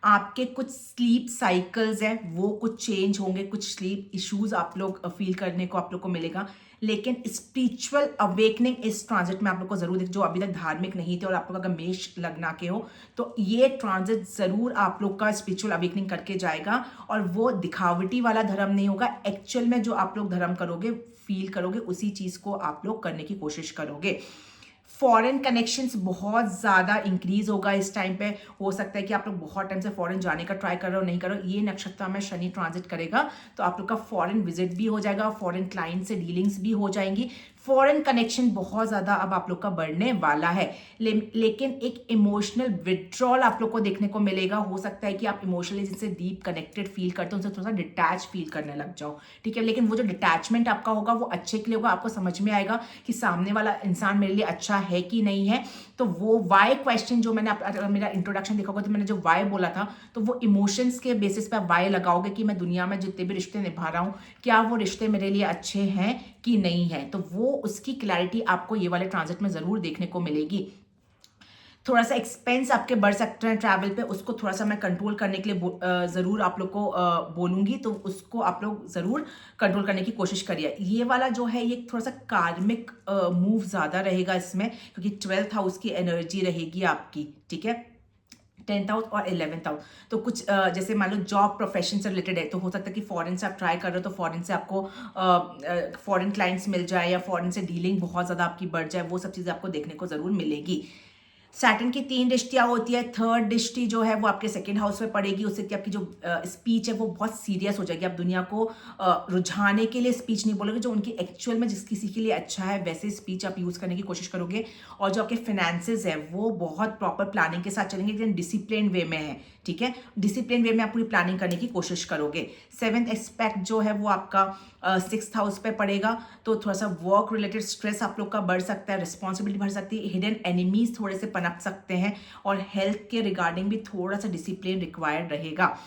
आपके कुछ स्लीप साइकिल्स हैं वो कुछ चेंज होंगे, कुछ स्लीप इश्यूज आप लोग फील करने को आप लोग को मिलेगा, लेकिन स्पिरिचुअल अवेकनिंग इस ट्रांजिट में आप लोग को जरूर जो अभी तक धार्मिक नहीं थे और आप लोग अगर मेष लगना के हो तो ये ट्रांजिट जरूर आप लोग का स्पिरिचुअल अवेकनिंग करके जाएगा। और वो दिखावटी वाला धर्म नहीं होगा, एक्चुअल में जो आप लोग धर्म करोगे, फील करोगे, उसी चीज को आप लोग करने की कोशिश करोगे। फॉरेन कनेक्शंस बहुत ज़्यादा इंक्रीज होगा इस टाइम पे। हो सकता है कि आप लोग बहुत टाइम से फॉरेन जाने का ट्राई कर रहे हो, नहीं करो, ये नक्षत्र में शनि ट्रांजिट करेगा तो आप लोग का फॉरेन विजिट भी हो जाएगा, फॉरेन क्लाइंट से डीलिंग्स भी हो जाएंगी। फॉरेन कनेक्शन बहुत ज़्यादा अब आप लोग का बढ़ने वाला है। लेकिन एक इमोशनल विड्रॉल आप लोग को देखने को मिलेगा। हो सकता है कि आप इमोशनली जिनसे डीप कनेक्टेड फील करते हो उनसे थोड़ा सा डिटैच फील करने लग जाओ। ठीक है, लेकिन वो जो डिटैचमेंट आपका होगा वो अच्छे के लिए होगा। आपको समझ में आएगा कि सामने वाला इंसान मेरे लिए अच्छा है कि नहीं है। तो वो वाई क्वेश्चन जो मैंने मेरा इंट्रोडक्शन देखा होगा तो मैंने जो वाई बोला था, तो वो इमोशंस के बेसिस पे आप वाई लगाओगे कि मैं दुनिया में जितने भी रिश्ते निभा रहा हूँ क्या वो रिश्ते मेरे लिए अच्छे हैं कि नहीं है। तो वो उसकी क्लैरिटी आपको ये वाले ट्रांजिट में जरूर देखने को मिलेगी। थोड़ा सा एक्सपेंस आपके बढ़ सकते हैं ट्रैवल पे, उसको थोड़ा सा मैं कंट्रोल करने के लिए ज़रूर आप लोग को बोलूँगी, तो उसको आप लोग ज़रूर कंट्रोल करने की कोशिश करिए। ये वाला जो है ये थोड़ा सा कार्मिक मूव ज़्यादा रहेगा इसमें, क्योंकि 12th हाउस की एनर्जी रहेगी आपकी। ठीक है, 10th हाउस और 11th हाउस, तो कुछ जैसे मान लो जॉब प्रोफेशन से रिलेटेड है तो हो सकता है कि फॉरेन से आप ट्राई कर रहे हो तो फॉरेन से आपको फॉरेन क्लाइंट्स मिल जाए या फॉरेन से डीलिंग बहुत ज़्यादा आपकी बढ़ जाए, वो सब चीज़ें आपको देखने को ज़रूर मिलेगी। सैटर्न की 3 दृष्टियां होती है। थर्ड दृष्टि जो है वो आपके सेकंड हाउस में पड़ेगी, उससे कि आपकी जो स्पीच है वो बहुत सीरियस हो जाएगी। आप दुनिया को रुझाने के लिए स्पीच नहीं बोलोगे, जो उनकी एक्चुअल में जिस किसी के लिए अच्छा है वैसे स्पीच आप यूज़ करने की कोशिश करोगे। और जो आपके फाइनेंसेस है वो बहुत प्रॉपर प्लानिंग के साथ चलेंगे, लेकिन डिसिप्लिन वे में है। ठीक है, डिसिप्लिन वे में आप पूरी प्लानिंग करने की कोशिश करोगे। 7th एस्पेक्ट जो है वो आपका 6th हाउस पे पड़ेगा, तो थोड़ा सा वर्क रिलेटेड स्ट्रेस आप लोग का बढ़ सकता है, रिस्पॉन्सिबिलिटी बढ़ सकती है, हिडन एनिमीज थोड़े से पनप सकते हैं, और हेल्थ के रिगार्डिंग भी थोड़ा सा डिसिप्लिन रिक्वायर्ड रहेगा।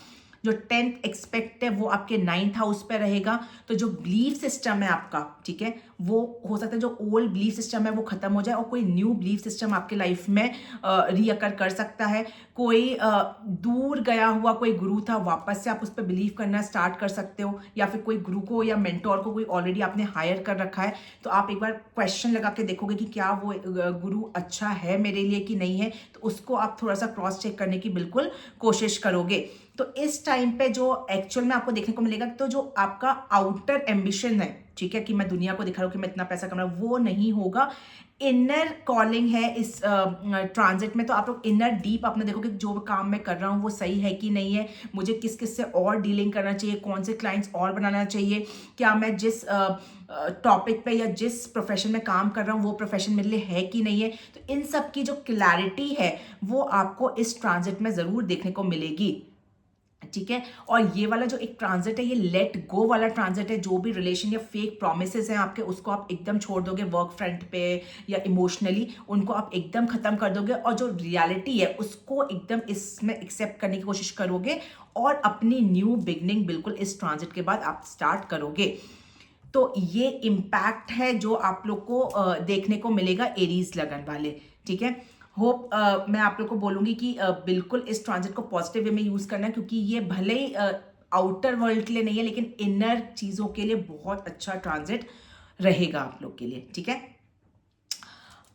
जो 10th एक्सपेक्ट है वो आपके 9th हाउस पे रहेगा, तो जो बिलीफ सिस्टम है आपका, ठीक है, वो हो सकता है जो ओल्ड बिलीफ सिस्टम है वो खत्म हो जाए और कोई न्यू बिलीफ सिस्टम आपके लाइफ में रीअकर कर सकता है। कोई दूर गया हुआ कोई गुरु था, वापस से आप उस पर बिलीव करना स्टार्ट कर सकते हो, या फिर कोई गुरु को या मेंटोर को कोई ऑलरेडी आपने हायर कर रखा है, तो आप एक बार क्वेश्चन लगा के देखोगे कि क्या वो गुरु अच्छा है मेरे लिए कि नहीं है, तो उसको आप थोड़ा सा क्रॉस चेक करने की बिल्कुल कोशिश करोगे। तो इस टाइम पे जो एक्चुअल में आपको देखने को मिलेगा, तो जो आपका आउटर एम्बिशन है, ठीक है, कि मैं दुनिया को दिखा रहा हूँ कि मैं इतना पैसा कमा रहा हूँ, वो नहीं होगा। इनर कॉलिंग है इस ट्रांजिट में। तो आप लोग इनर डीप अपने देखोगे जो काम मैं कर रहा हूँ वो सही है कि नहीं है, मुझे किस किस से और डीलिंग करना चाहिए, कौन से क्लाइंट्स और बनाना चाहिए, क्या मैं जिस टॉपिक पे या जिस प्रोफेशन में काम कर रहा हूँ वो प्रोफेशन मेरे लिए है कि नहीं है। तो इन सब की जो क्लैरिटी है वो आपको इस ट्रांजिट में ज़रूर देखने को मिलेगी, ठीक है। और ये वाला जो एक ट्रांजिट है, ये लेट गो वाला ट्रांजिट है। जो भी रिलेशन या फेक प्रोमिसेस हैं आपके, उसको आप एकदम छोड़ दोगे वर्क फ्रंट पे या इमोशनली, उनको आप एकदम खत्म कर दोगे, और जो रियलिटी है उसको एकदम इसमें एक्सेप्ट करने की कोशिश करोगे, और अपनी न्यू बिगनिंग बिल्कुल इस ट्रांजिट के बाद आप स्टार्ट करोगे। तो ये इम्पैक्ट है जो आप लोग को देखने को मिलेगा एरीज लगन वाले, ठीक है। होप मैं आप लोग को बोलूँगी कि बिल्कुल इस ट्रांजिट को पॉजिटिव वे में यूज़ करना, क्योंकि ये भले ही आउटर वर्ल्ड के लिए नहीं है, लेकिन इनर चीज़ों के लिए बहुत अच्छा ट्रांजिट रहेगा आप लोग के लिए, ठीक है।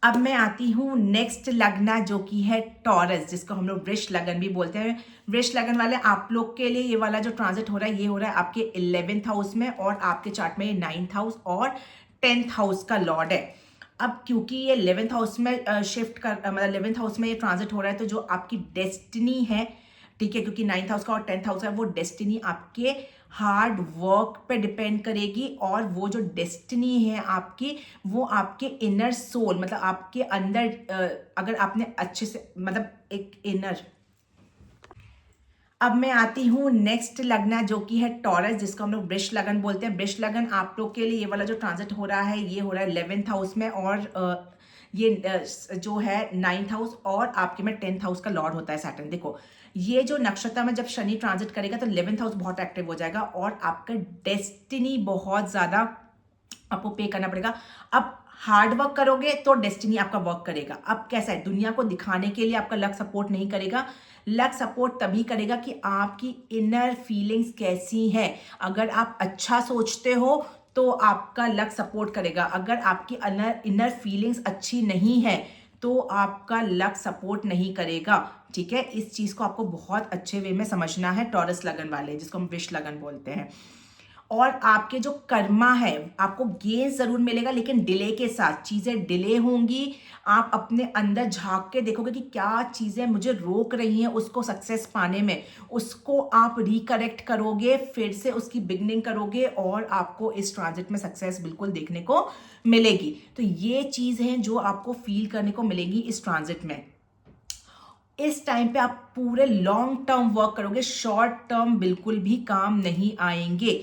अब मैं आती हूँ नेक्स्ट लगना, जो कि है टॉरस, जिसको हम लोग वृष लगन भी बोलते हैं। वृष लगन वाले आप लोग के लिए ये वाला जो ट्रांजिट हो रहा है, ये हो रहा है आपके 11th हाउस में, और आपके चार्ट में ये 9th हाउस और 10th हाउस का लॉर्ड है। अब क्योंकि ये 11th हाउस में शिफ्ट कर मतलब 11th हाउस में ये ट्रांजिट हो रहा है, तो जो आपकी डेस्टिनी है, ठीक है, क्योंकि 9th हाउस का और 10th हाउस है, वो डेस्टिनी आपके हार्ड वर्क पे डिपेंड करेगी। और वो जो डेस्टिनी है आपकी, वो आपके इनर सोल, मतलब आपके अंदर अगर आपने अच्छे से मतलब एक इनर। अब मैं आती हूँ नेक्स्ट लगना, जो कि है टॉरस, जिसको हम लोग वृष लगन बोलते हैं। वृष लगन आप लोग के लिए ये वाला जो ट्रांजिट हो रहा है, ये हो रहा है 11th हाउस में, और ये जो है 9th हाउस, और आपके में 10th हाउस का लॉर्ड होता है सैटर्न। देखो, ये जो नक्षत्र में जब शनि ट्रांजिट करेगा तो 11th हाउस बहुत एक्टिव हो जाएगा, और आपका डेस्टिनी बहुत ज़्यादा आपको पे करना पड़ेगा। अब हार्ड वर्क करोगे तो डेस्टिनी आपका वर्क करेगा। अब कैसा है, दुनिया को दिखाने के लिए आपका लक सपोर्ट नहीं करेगा। लक सपोर्ट तभी करेगा कि आपकी इनर फीलिंग्स कैसी हैं। अगर आप अच्छा सोचते हो तो आपका लक सपोर्ट करेगा, अगर आपकी इनर फीलिंग्स अच्छी नहीं है तो आपका लक सपोर्ट नहीं करेगा, ठीक है। इस चीज़ को आपको बहुत अच्छे वे में समझना है, टॉरस लगन वाले, जिसको हम वृष लगन बोलते हैं। और आपके जो कर्मा है, आपको गेन जरूर मिलेगा, लेकिन डिले के साथ चीजें डिले होंगी। आप अपने अंदर झांक के देखोगे कि क्या चीजें मुझे रोक रही हैं उसको सक्सेस पाने में, उसको आप रिकरेक्ट करोगे, फिर से उसकी बिगनिंग करोगे, और आपको इस ट्रांजिट में सक्सेस बिल्कुल देखने को मिलेगी। तो ये चीज है जो आपको फील करने को मिलेगी इस ट्रांजिट में। इस टाइम पे आप पूरे लॉन्ग टर्म वर्क करोगे, शॉर्ट टर्म बिल्कुल भी काम नहीं आएंगे।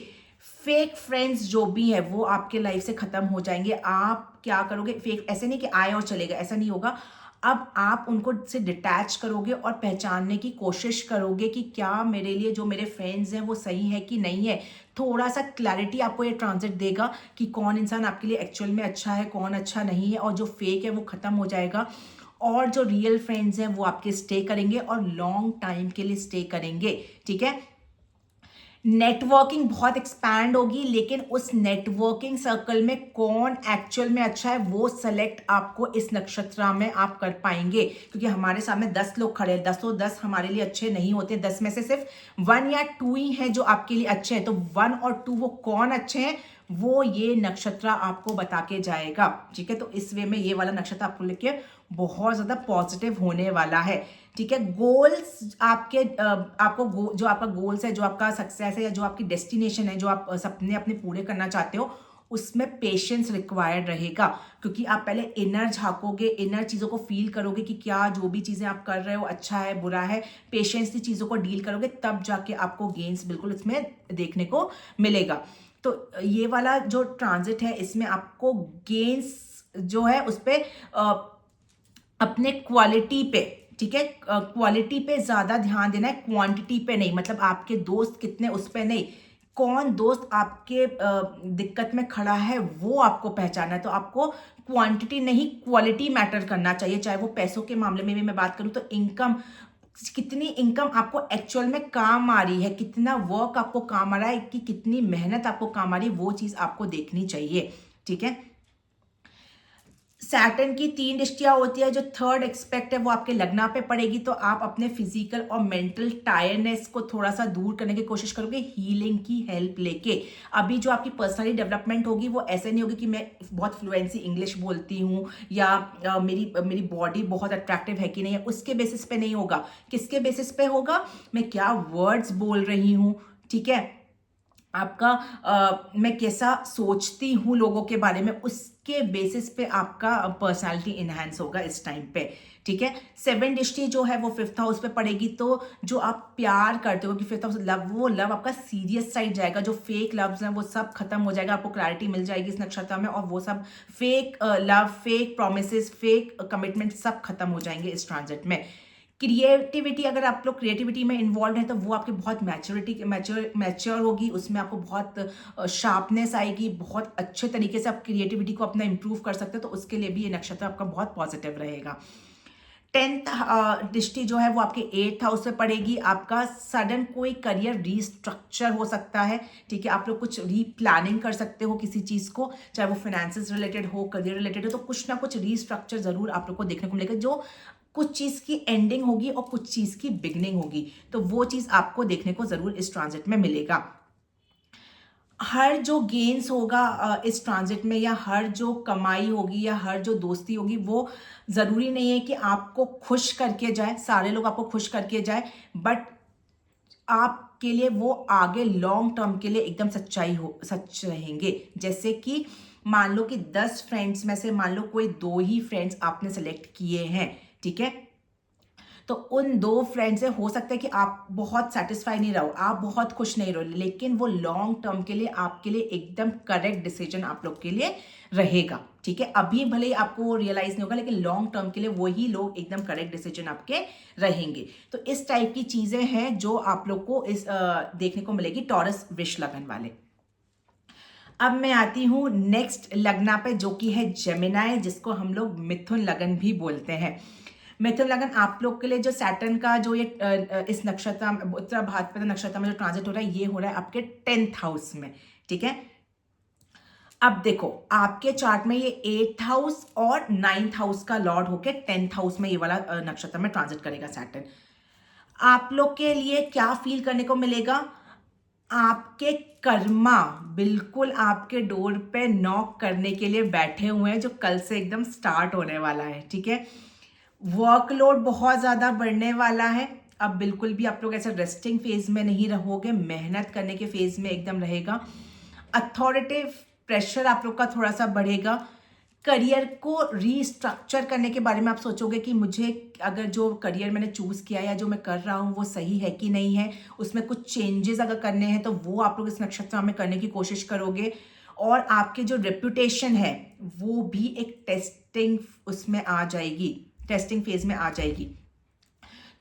फेक फ्रेंड्स जो भी है वो आपके लाइफ से खत्म हो जाएंगे। आप क्या करोगे, फेक ऐसे नहीं कि आए और चलेगा, ऐसा नहीं होगा। अब आप उनको से डिटैच करोगे और पहचानने की कोशिश करोगे कि क्या मेरे लिए जो मेरे फ्रेंड्स हैं वो सही है कि नहीं है। थोड़ा सा क्लैरिटी आपको ये ट्रांजिट देगा कि कौन इंसान आपके लिए एक्चुअल में अच्छा है, कौन अच्छा नहीं है, और जो फेक है वो खत्म हो जाएगा, और जो रियल फ्रेंड्स हैं वो आपके स्टे करेंगे और लॉन्ग टाइम के लिए स्टे करेंगे, ठीक है। नेटवर्किंग बहुत एक्सपैंड होगी, लेकिन उस नेटवर्किंग सर्कल में कौन एक्चुअल में अच्छा है वो सेलेक्ट आपको इस नक्षत्र में आप कर पाएंगे, क्योंकि हमारे सामने 10 लोग खड़े हैं, 10 हमारे लिए अच्छे नहीं होते। 10 में से सिर्फ 1 या 2 ही हैं जो आपके लिए अच्छे हैं। तो 1 और 2 वो कौन अच्छे हैं वो ये नक्षत्र आपको बता के जाएगा, ठीक है। तो इस वे में ये वाला नक्षत्र आपको लेके बहुत ज्यादा पॉजिटिव होने वाला है, ठीक है। गोल्स आपके आपको जो आपका गोल्स है, जो आपका सक्सेस है, या जो आपकी डेस्टिनेशन है, जो आप सपने अपने पूरे करना चाहते हो, उसमें पेशेंस रिक्वायर्ड रहेगा, क्योंकि आप पहले इनर झांकोगे, इनर चीज़ों को फील करोगे कि क्या जो भी चीज़ें आप कर रहे हो अच्छा है बुरा है, पेशेंसली चीज़ों को डील करोगे, तब जाके आपको गेन्स बिल्कुल इसमें देखने को मिलेगा। तो ये वाला जो ट्रांजिट है इसमें आपको गेन्स जो है उस पर अपने क्वालिटी पे, ठीक है, क्वालिटी पे ज्यादा ध्यान देना है, क्वांटिटी पे नहीं। मतलब आपके दोस्त कितने उस पे नहीं, कौन दोस्त आपके दिक्कत में खड़ा है वो आपको पहचानना है। तो आपको क्वांटिटी नहीं क्वालिटी मैटर करना चाहिए। चाहे वो पैसों के मामले में भी मैं बात करूं तो इनकम, कितनी इनकम आपको एक्चुअल में काम आ रही है, कितना वर्क आपको काम आ रहा है, कि कितनी मेहनत आपको काम आ रही है, वो चीज आपको देखनी चाहिए, ठीक है। सैटर्न की 3 दृष्टियां होती है। जो थर्ड एक्सपेक्ट है वो आपके लग्ना पे पड़ेगी, तो आप अपने फिजिकल और मेंटल टायर्डनेस को थोड़ा सा दूर करने की कोशिश करोगे हीलिंग की हेल्प लेके। अभी जो आपकी पर्सनली डेवलपमेंट होगी वो ऐसे नहीं होगी कि मैं बहुत फ्लुएंसी इंग्लिश बोलती हूँ या मेरी बॉडी बहुत अट्रैक्टिव है कि नहीं है, उसके बेसिस पे नहीं होगा। किसके बेसिस पे होगा, मैं क्या वर्ड्स बोल रही हूँ, ठीक है, आपका मैं कैसा सोचती हूँ लोगों के बारे में, उसके बेसिस पे आपका पर्सनालिटी इनहेंस होगा इस टाइम पे, ठीक है। 7 दृष्टि जो है वो 5th हाउस पे पड़ेगी, तो जो आप प्यार करते हो कि 5th हाउस लव, वो लव आपका सीरियस साइड जाएगा। जो फेक लव्स हैं वो सब खत्म हो जाएगा, आपको क्लैरिटी मिल जाएगी इस नक्षत्र में, और वो सब fake love, fake promises, fake commitment सब खत्म हो जाएंगे इस ट्रांजिट में। क्रिएटिविटी, अगर आप लोग क्रिएटिविटी में इन्वॉल्व हैं तो वो आपकी बहुत मैच्योर होगी, उसमें आपको बहुत शार्पनेस आएगी, बहुत अच्छे तरीके से आप क्रिएटिविटी को अपना इंप्रूव कर सकते हो, तो उसके लिए भी ये नक्षत्र आपका बहुत पॉजिटिव रहेगा। 10th दृष्टि जो है वो आपके 8th हाउस में पड़ेगी। आपका सडन कोई करियर रीस्ट्रक्चर हो सकता है, ठीक है, आप लोग कुछ रीप्लानिंग कर सकते हो किसी चीज को, चाहे वो फाइनेंसेस रिलेटेड हो, करियर रिलेटेड हो, तो कुछ ना कुछ रीस्ट्रक्चर जरूर आप लोग को देखने को मिलेगा, जो कुछ चीज की एंडिंग होगी और कुछ चीज की बिगनिंग होगी, तो वो चीज आपको देखने को जरूर इस ट्रांजिट में मिलेगा। हर जो गेन्स होगा इस ट्रांजिट में, या हर जो कमाई होगी, या हर जो दोस्ती होगी, वो ज़रूरी नहीं है कि आपको खुश करके जाए, सारे लोग आपको खुश करके जाए, बट आपके लिए वो आगे लॉन्ग टर्म के लिए एकदम सच रहेंगे। जैसे कि मान लो कि 10 फ्रेंड्स में से मान लो कोई 2 ही फ्रेंड्स आपने सेलेक्ट किए हैं, ठीक है, तो उन 2 फ्रेंड से हो सकता है कि आप बहुत सेटिस्फाई नहीं रहो, आप बहुत खुश नहीं रहो, लेकिन वो लॉन्ग टर्म के लिए आपके लिए एकदम करेक्ट डिसीजन आप लोग के लिए रहेगा, ठीक है। अभी भले ही आपको वो रियलाइज नहीं होगा, लेकिन लॉन्ग टर्म के लिए वही लोग एकदम करेक्ट डिसीजन आपके रहेंगे। तो इस टाइप की चीजें हैं जो आप लोग को इस देखने को मिलेगी टॉरस वृष लगन वाले। अब मैं आती हूँ नेक्स्ट लगना पे, जो कि है जेमिनाई, जिसको हम लोग मिथुन लगन भी बोलते हैं। मिथुन लगन आप लोग के लिए जो सैटर्न का जो ये इस नक्षत्र उत्तर भाद्रपद नक्षत्र में जो ट्रांजिट हो रहा है, ये हो रहा है आपके 10th हाउस में, ठीक है। अब देखो आपके चार्ट में ये 8th हाउस और 9th हाउस का लॉर्ड होके 10th हाउस में ये वाला नक्षत्र में ट्रांजिट करेगा सैटर्न। आप लोग के लिए क्या फील करने को मिलेगा, आपके कर्मा बिल्कुल आपके डोर पे नॉक करने के लिए बैठे हुए हैं, जो कल से एकदम स्टार्ट होने वाला है, ठीक है। वर्कलोड बहुत ज़्यादा बढ़ने वाला है, अब बिल्कुल भी आप लोग ऐसे रेस्टिंग फेज में नहीं रहोगे, मेहनत करने के फेज में एकदम रहेगा। अथॉरिटिव प्रेशर आप लोग का थोड़ा सा बढ़ेगा। करियर को रीस्ट्रक्चर करने के बारे में आप सोचोगे कि मुझे अगर जो करियर मैंने चूज किया या जो मैं कर रहा हूँ वो सही है कि नहीं है, उसमें कुछ चेंजेस अगर करने हैं तो वो आप लोग इस नक्षत्र में करने की कोशिश करोगे। और आपके जो रेपुटेशन है वो भी एक टेस्टिंग उसमें आ जाएगी, टेस्टिंग फेज में आ जाएगी।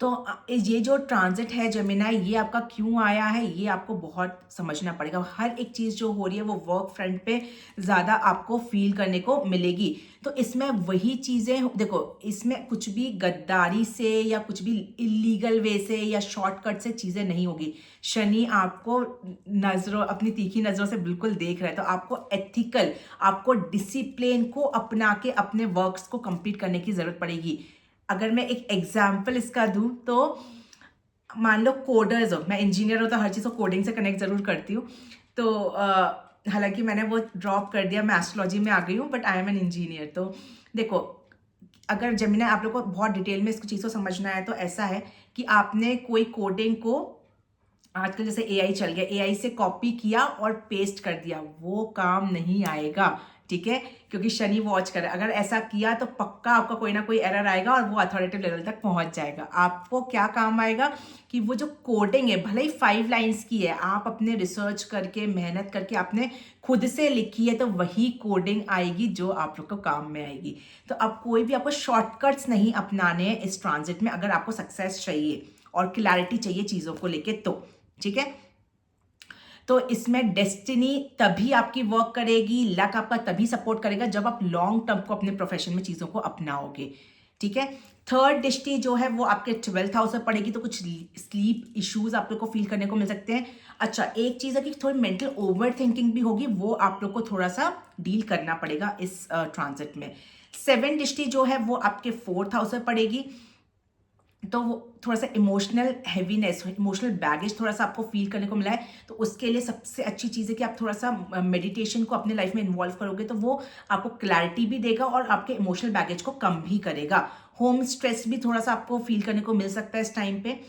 तो ये जो ट्रांजिट है जेमिनाई, ये आपका क्यों आया है, ये आपको बहुत समझना पड़ेगा। हर एक चीज़ जो हो रही है वो वर्क फ्रंट पे ज़्यादा आपको फील करने को मिलेगी। तो इसमें वही चीज़ें देखो, इसमें कुछ भी गद्दारी से या कुछ भी इलीगल वे से या शॉर्टकट से चीज़ें नहीं होगी। शनि आपको नज़रों, अपनी तीखी नज़रों से बिल्कुल देख रहा है, तो आपको एथिकल, आपको डिसिप्लिन को अपना के अपने वर्क्स को कंप्लीट करने की ज़रूरत पड़ेगी। अगर मैं एक एग्जाम्पल इसका दूं तो मान लो कोडर्स हो, मैं इंजीनियर हो तो हर चीज़ को कोडिंग से कनेक्ट ज़रूर करती हूँ। तो हालांकि मैंने वो ड्रॉप कर दिया, मैं एस्ट्रोलॉजी में आ गई हूँ, but I am an engineer. तो देखो, अगर जेमिनी आप लोग को बहुत डिटेल में इस चीज़ को समझना है तो ऐसा है कि आपने कोई कोडिंग को, आजकल जैसे एआई चल गया, एआई से कॉपी किया और पेस्ट कर दिया, वो काम नहीं आएगा, ठीक है, क्योंकि शनि वॉच करे। अगर ऐसा किया तो पक्का आपका कोई ना कोई एरर आएगा और वो अथॉरिटेटिव लेवल तक पहुंच जाएगा। आपको क्या काम आएगा कि वो जो कोडिंग है, भले ही 5 लाइन्स की है, आप अपने रिसर्च करके मेहनत करके आपने खुद से लिखी है, तो वही कोडिंग आएगी जो आप लोग को काम में आएगी। तो अब कोई भी आपको शॉर्टकट्स नहीं अपनाने हैं इस ट्रांजिट में, अगर आपको सक्सेस चाहिए और क्लैरिटी चाहिए चीज़ों को लेके, तो ठीक है। तो इसमें डेस्टिनी तभी आपकी वर्क करेगी, लक आपका तभी सपोर्ट करेगा जब आप लॉन्ग टर्म को अपने प्रोफेशन में चीज़ों को अपनाओगे, ठीक है। थर्ड दृष्टि जो है वो आपके 12th हाउस में पड़ेगी, तो कुछ स्लीप इश्यूज आप लोग को फील करने को मिल सकते हैं। अच्छा, एक चीज़ है कि थोड़ी मेंटल ओवर थिंकिंग भी होगी, वो आप लोग को थोड़ा सा डील करना पड़ेगा इस ट्रांजिट में। सेवन दृष्टि जो है वो आपके 4th हाउस में पड़ेगी, तो वो थोड़ा सा इमोशनल हैवीनेस, इमोशनल बैगेज थोड़ा सा आपको फील करने को मिला है। तो उसके लिए सबसे अच्छी चीज़ है कि आप थोड़ा सा मेडिटेशन को अपने लाइफ में इन्वॉल्व करोगे, तो वो आपको क्लैरिटी भी देगा और आपके इमोशनल बैगेज को कम भी करेगा। होम स्ट्रेस भी थोड़ा सा आपको फील करने को मिल सकता है इस टाइम पे।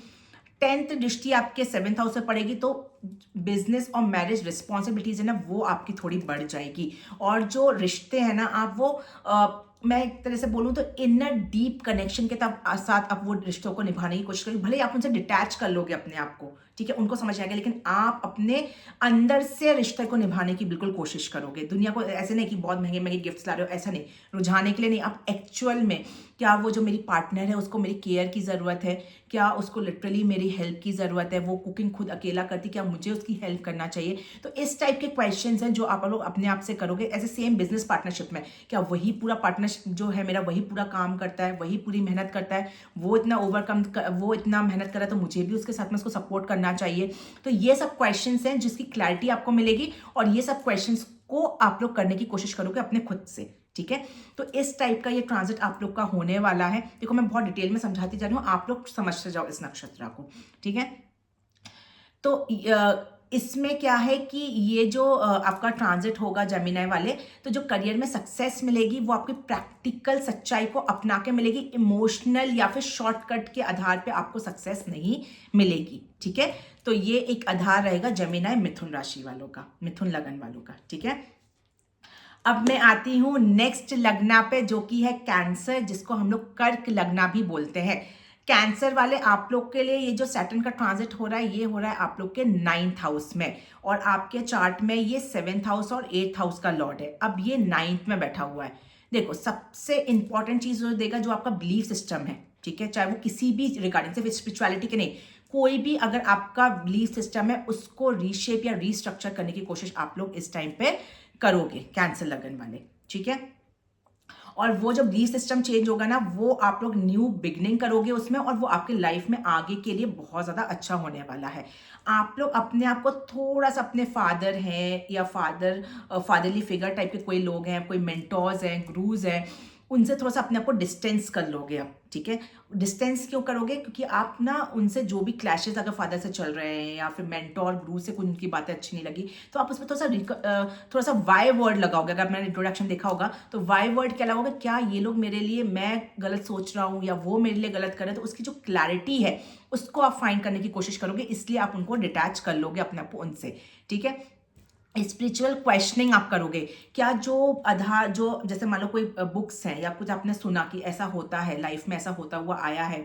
10th दृष्टि आपके 7th हाउस से पड़ेगी, तो बिजनेस और मैरिज रिस्पॉन्सिबिलिटीज है ना वो आपकी थोड़ी बढ़ जाएगी। और जो रिश्ते हैं ना आप वो मैं एक तरह से बोलूँ तो इनर डीप कनेक्शन के साथ आप वो रिश्तों को निभाने की कोशिश करोगे। भले ही आप उनसे डिटैच कर लोगे अपने आप को, ठीक है, उनको समझ आएगा, लेकिन आप अपने अंदर से रिश्ते को निभाने की बिल्कुल कोशिश करोगे। दुनिया को ऐसे नहीं कि बहुत महंगे महंगे गिफ्ट्स ला रहे हो, ऐसा नहीं, रुझाने के लिए नहीं, आप एक्चुअल में क्या वो जो मेरी पार्टनर है उसको मेरी केयर की ज़रूरत है, क्या उसको लिटरली मेरी हेल्प की ज़रूरत है, वो कुकिंग खुद अकेला करती, क्या मुझे उसकी हेल्प करना चाहिए। तो इस टाइप के क्वेश्चंस हैं जो आप लोग अपने आप से करोगे। ऐसे सेम बिजनेस पार्टनरशिप में, क्या वही पूरा पार्टनरशिप जो है मेरा वही पूरा काम करता है, वही पूरी मेहनत करता है, वो इतना मेहनत कर रहा है, तो मुझे भी उसके साथ में उसको सपोर्ट करना चाहिए। तो ये सब क्वेश्चंस हैं जिसकी क्लैरिटी आपको मिलेगी, और ये सब क्वेश्चंस को आप लोग करने की कोशिश करोगे अपने खुद से, ठीक है। तो इस टाइप का ये ट्रांजिट आप लोग का होने वाला है। देखो मैं बहुत डिटेल में समझाती जा रही हूँ, आप लोग समझते जाओ इस नक्षत्र को, ठीक है। तो इसमें क्या है कि ये जो आपका ट्रांजिट होगा जेमिनी वाले, तो जो करियर में सक्सेस मिलेगी वो आपकी प्रैक्टिकल सच्चाई को अपना के मिलेगी, इमोशनल या फिर शॉर्टकट के आधार पे आपको सक्सेस नहीं मिलेगी, ठीक है। तो ये एक आधार रहेगा जेमिनी मिथुन राशि वालों का, मिथुन लगन वालों का, ठीक है। अब मैं आती हूँ नेक्स्ट लग्ना पे, जो कि है कैंसर, जिसको हम लोग कर्क लग्ना भी बोलते हैं। कैंसर वाले आप लोग के लिए ये जो सैटर्न का ट्रांजिट हो रहा है, ये हो रहा है आप लोग के 9th हाउस में, और आपके चार्ट में ये 7th हाउस और 8th हाउस का लॉर्ड है। अब ये 9th में बैठा हुआ है। देखो सबसे इंपॉर्टेंट चीज जो देगा, जो आपका बिलीफ सिस्टम है, ठीक है, चाहे वो किसी भी रिगार्डिंग, सिर्फ स्पिरिचुअलिटी के नहीं, कोई भी अगर आपका बिलीफ सिस्टम है उसको रीशेप या रीस्ट्रक्चर करने की कोशिश आप लोग इस टाइम पे करोगे, कैंसर लगन वाले, ठीक है। और वो जब बिलीफ सिस्टम चेंज होगा ना, वो आप लोग न्यू बिगनिंग करोगे उसमें, और वो आपके लाइफ में आगे के लिए बहुत ज़्यादा अच्छा होने वाला है। आप लोग अपने आप को थोड़ा सा, अपने फादर हैं या फादरली फिगर टाइप के कोई लोग हैं, कोई मेंटोर्स हैं, गुरुज हैं, उनसे थोड़ा सा अपने आप को डिस्टेंस कर लोगे आप, ठीक है। डिस्टेंस क्यों करोगे? क्योंकि आप ना उनसे जो भी क्लैशेस अगर फादर से चल रहे हैं या फिर मेंटोर गुरु से कुछ उनकी बातें अच्छी नहीं लगी, तो आप उसमें थोड़ा सा वाई वर्ड लगाओगे। अगर मैंने इंट्रोडक्शन देखा होगा तो वाई वर्ड क्या लगाओगे, क्या ये लोग मेरे लिए, मैं गलत सोच रहा हूँ या वो मेरे लिए गलत कर रहे हैं, तो उसकी जो क्लैरिटी है उसको आप फाइंड करने की कोशिश करोगे, इसलिए आप उनको डिटैच कर लोगे अपने आप को उनसे, ठीक है। स्पिरिचुअल क्वेश्चनिंग आप करोगे, क्या जो आधार, जो जैसे मान लो कोई बुक्स हैं या कुछ आपने सुना कि ऐसा होता है लाइफ में, ऐसा होता हुआ आया है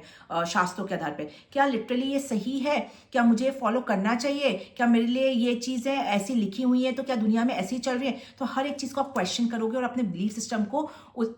शास्त्रों के आधार पे, क्या लिटरली ये सही है, क्या मुझे फॉलो करना चाहिए, क्या मेरे लिए ये चीज़ें ऐसी लिखी हुई हैं, तो क्या दुनिया में ऐसी चल रही है। तो हर एक चीज़ को आप क्वेश्चन करोगे और अपने बिलीफ सिस्टम को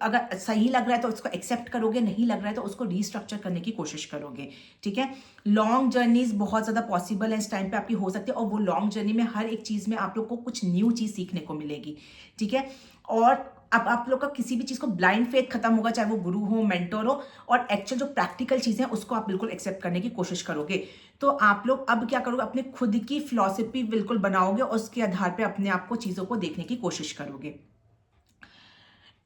अगर सही लग रहा है तो उसको एक्सेप्ट करोगे, नहीं लग रहा है तो उसको रीस्ट्रक्चर करने की कोशिश करोगे, ठीक है। लॉन्ग जर्नीज बहुत ज़्यादा पॉसिबल है इस टाइम पे आपकी हो सकती है, और वो लॉन्ग जर्नी में हर एक चीज़ में आप लोग को कुछ न्यू चीज़ सीखने को मिलेगी, ठीक है। और अब आप लोग का किसी भी चीज़ को ब्लाइंड फेथ खत्म होगा, चाहे वो गुरु हो, मेंटोर हो, और एक्चुअल जो प्रैक्टिकल चीज़ें हैं उसको आप बिल्कुल एक्सेप्ट करने की कोशिश करोगे। तो आप लोग अब क्या करोगे, अपने खुद की फिलॉसफी बिल्कुल बनाओगे और उसके आधार पर अपने आप को चीज़ों को देखने की कोशिश करोगे।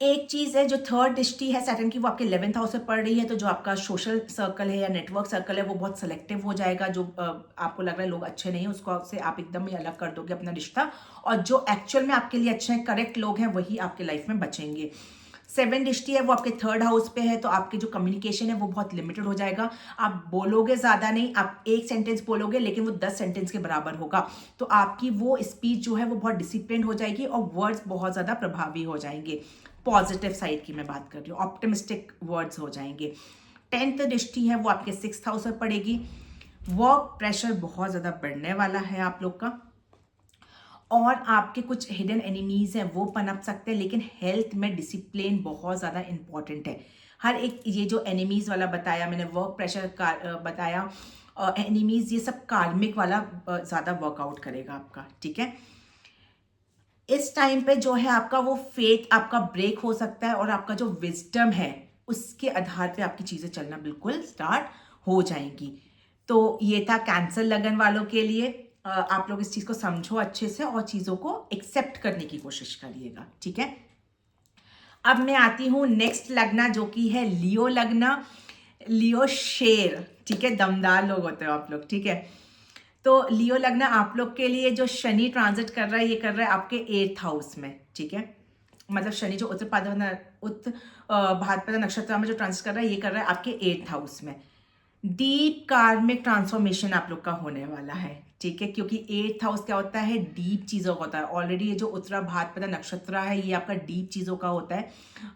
एक चीज़ है जो थर्ड दृष्टि है सैटर्न की, वो आपके 11th हाउस में पड़ रही है, तो जो आपका सोशल सर्कल है या नेटवर्क सर्कल है वो बहुत सेलेक्टिव हो जाएगा। जो आपको लग रहा है लोग अच्छे नहीं है, उसको से आप एकदम ही अलग कर दोगे अपना रिश्ता, और जो एक्चुअल में आपके लिए अच्छे हैं, करेक्ट लोग हैं, वही आपके लाइफ में बचेंगे। 7 दृष्टि है वो आपके 3rd हाउस पे है, तो आपके जो कम्युनिकेशन है वो बहुत लिमिटेड हो जाएगा। आप बोलोगे ज़्यादा नहीं, आप एक सेंटेंस बोलोगे लेकिन वो 10 सेंटेंस के बराबर होगा। तो आपकी वो स्पीच जो है वो बहुत डिसिप्लिन हो जाएगी और वर्ड्स बहुत ज़्यादा प्रभावी हो जाएंगे। पॉजिटिव साइड की मैं बात कर रही हूँ, ऑप्टिमिस्टिक वर्ड्स हो जाएंगे। 10th दृष्टि है वो आपके 6th हाउस में पड़ेगी। वर्क प्रेशर बहुत ज़्यादा बढ़ने वाला है आप लोग का, और आपके कुछ हिडन एनिमीज हैं वो पनप सकते हैं, लेकिन हेल्थ में डिसिप्लिन बहुत ज़्यादा इंपॉर्टेंट है। हर एक ये जो एनिमीज वाला बताया मैंने, वर्क प्रेशर का बताया, एनिमीज, ये सब कार्मिक वाला ज़्यादा वर्कआउट करेगा आपका, ठीक है। इस टाइम पे जो है आपका वो फेथ आपका ब्रेक हो सकता है, और आपका जो विजडम है उसके आधार पे आपकी चीज़ें चलना बिल्कुल स्टार्ट हो जाएंगी। तो ये था कैंसर लगन वालों के लिए। आप लोग इस चीज़ को समझो अच्छे से और चीज़ों को एक्सेप्ट करने की कोशिश करिएगा, ठीक है। अब मैं आती हूँ नेक्स्ट लगना जो कि है लियो लगना, लियो शेर, ठीक है, दमदार लोग होते हो आप लोग, ठीक है। तो लियो लगना आप लोग के लिए जो शनि ट्रांजिट कर रहा है, ये कर रहा है आपके 8th हाउस में, ठीक है। मतलब शनि जो भाद्रपद नक्षत्र में जो ट्रांजिट कर रहा है, ये कर रहा है आपके 8th हाउस में। डीप कार्मिक ट्रांसफॉर्मेशन आप लोग का होने वाला है, ठीक है, क्योंकि 8th हाउस क्या होता है, डीप चीज़ों का होता है। ऑलरेडी ये जो उत्तरा भाद्रपद नक्षत्र है, ये आपका डीप चीज़ों का होता है।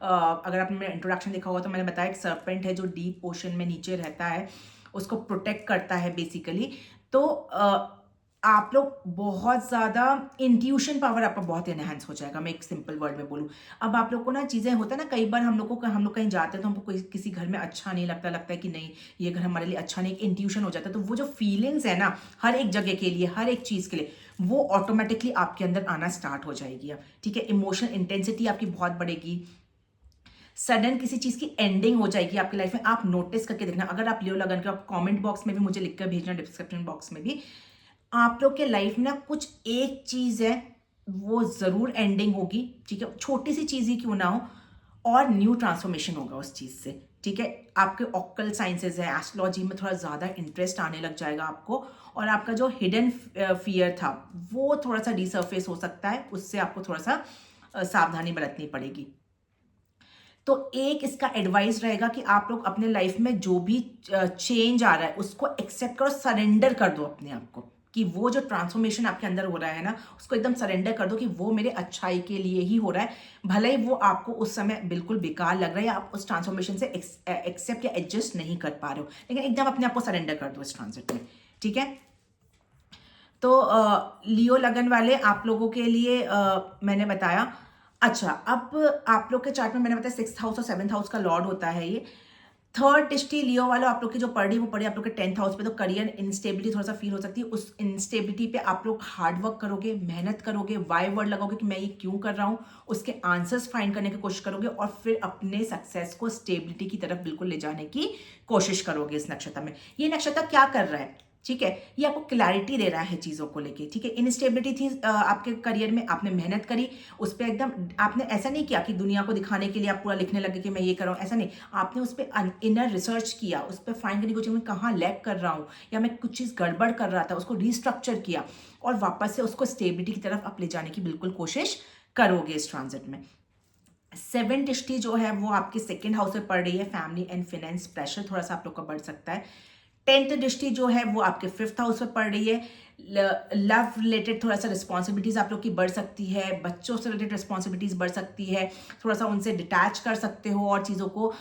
अगर आपने मेरा इंट्रोडक्शन देखा होगा तो मैंने बताया एक सर्पेंट है जो डीप ओशन में नीचे रहता है, उसको प्रोटेक्ट करता है बेसिकली। तो आप लोग बहुत ज़्यादा इंट्यूशन पावर आपका बहुत इनहेंस हो जाएगा, मैं एक सिंपल वर्ड में बोलूँ। अब आप लोग को ना चीज़ें होता है ना, कई बार हम लोग कहीं जाते हैं तो हमको कोई किसी घर में अच्छा नहीं लगता, लगता है कि नहीं ये घर हमारे लिए अच्छा नहीं, इंट्यूशन हो जाता है। तो वो जो फीलिंग्स है ना, हर एक जगह के लिए, हर एक चीज़ के लिए, वो ऑटोमेटिकली आपके अंदर आना स्टार्ट हो जाएगी अब, ठीक है। इमोशनल इंटेंसिटी आपकी बहुत बढ़ेगी। सडन किसी चीज़ की एंडिंग हो जाएगी आपकी लाइफ में, आप नोटिस करके देखना। अगर आप लियो लगन के, आप कमेंट बॉक्स में भी मुझे लिखकर भेजना, डिस्क्रिप्शन बॉक्स में भी। आप लोग के लाइफ में ना कुछ एक चीज़ है, वो ज़रूर एंडिंग होगी, ठीक है, छोटी सी चीज़ ही क्यों ना हो, और न्यू ट्रांसफॉर्मेशन होगा उस चीज़ से, ठीक है। आपके ऑक्कल साइंसेज है, एस्ट्रोलॉजी में थोड़ा ज़्यादा इंटरेस्ट आने लग जाएगा आपको, और आपका जो हिडन फियर था वो थोड़ा सा रिसर्फेस हो सकता है, उससे आपको थोड़ा सा सावधानी बरतनी पड़ेगी। तो एक इसका एडवाइस रहेगा कि आप लोग अपने लाइफ में जो भी चेंज आ रहा है उसको एक्सेप्ट करो, सरेंडर कर दो अपने आप को, कि वो जो ट्रांसफॉर्मेशन आपके अंदर हो रहा है ना, उसको एकदम सरेंडर कर दो कि वो मेरे अच्छाई के लिए ही हो रहा है। भले ही वो आपको उस समय बिल्कुल बेकार लग रहा है, या आप उस ट्रांसफॉर्मेशन से एक्सेप्ट या एडजस्ट नहीं कर पा रहे हो, लेकिन एकदम अपने आप को सरेंडर कर दो इस ट्रांजिट में, ठीक है। तो लियो लगन वाले आप लोगों के लिए मैंने बताया। अच्छा, अब आप लोग के चार्ट में मैंने बताया 6th हाउस और 7th हाउस का लॉर्ड होता है ये। थर्ड दृष्टि लियो वालों आप लोग की जो पड़ रही है, वो पड़ी आप लोग के 10th हाउस पे। तो करियर इंस्टेबिलिटी थोड़ा सा फील हो सकती है। उस इंस्टेबिलिटी पे आप लोग हार्ड वर्क करोगे, मेहनत करोगे, वाई वर्ड लगाओगे कि मैं ये क्यों कर रहा हूँ, उसके आंसर्स फाइंड करने की कोशिश करोगे, और फिर अपने सक्सेस को स्टेबिलिटी की तरफ बिल्कुल ले जाने की कोशिश करोगे इस नक्षत्र में। ये नक्षत्र क्या कर रहा है, ठीक है, ये आपको क्लैरिटी दे रहा है चीज़ों को लेके, ठीक है। इनस्टेबिलिटी थी आपके करियर में, आपने मेहनत करी उस पर एकदम, आपने ऐसा नहीं किया कि दुनिया को दिखाने के लिए आप पूरा लिखने लगे कि मैं ये कर रहा हूँ, ऐसा नहीं। आपने उस पर इनर रिसर्च किया, उस पर फाइंड करने की कोशिश, मैं कहाँ लैग कर रहा हूँ या मैं कुछ चीज़ गड़बड़ कर रहा था, उसको रिस्ट्रक्चर किया, और वापस से उसको स्टेबिलिटी की तरफ आप ले जाने की बिल्कुल कोशिश करोगे इस ट्रांजिट में। 7th दृष्टि जो है वो आपके 2nd हाउस में पड़ रही है, फैमिली एंड फाइनेंस प्रेशर थोड़ा सा आप लोग का बढ़ सकता है। 10th दृष्टि जो है वो आपके 5th हाउस में पड़ रही है। लव रिलेटेड थोड़ा सा रिस्पॉन्सिबिलिटीज आप लोग की बढ़ सकती है, बच्चों से रिलेटेड रिस्पॉन्सिबिलिटीज बढ़ सकती है, थोड़ा सा उनसे डिटैच कर सकते हो, और चीज़ों को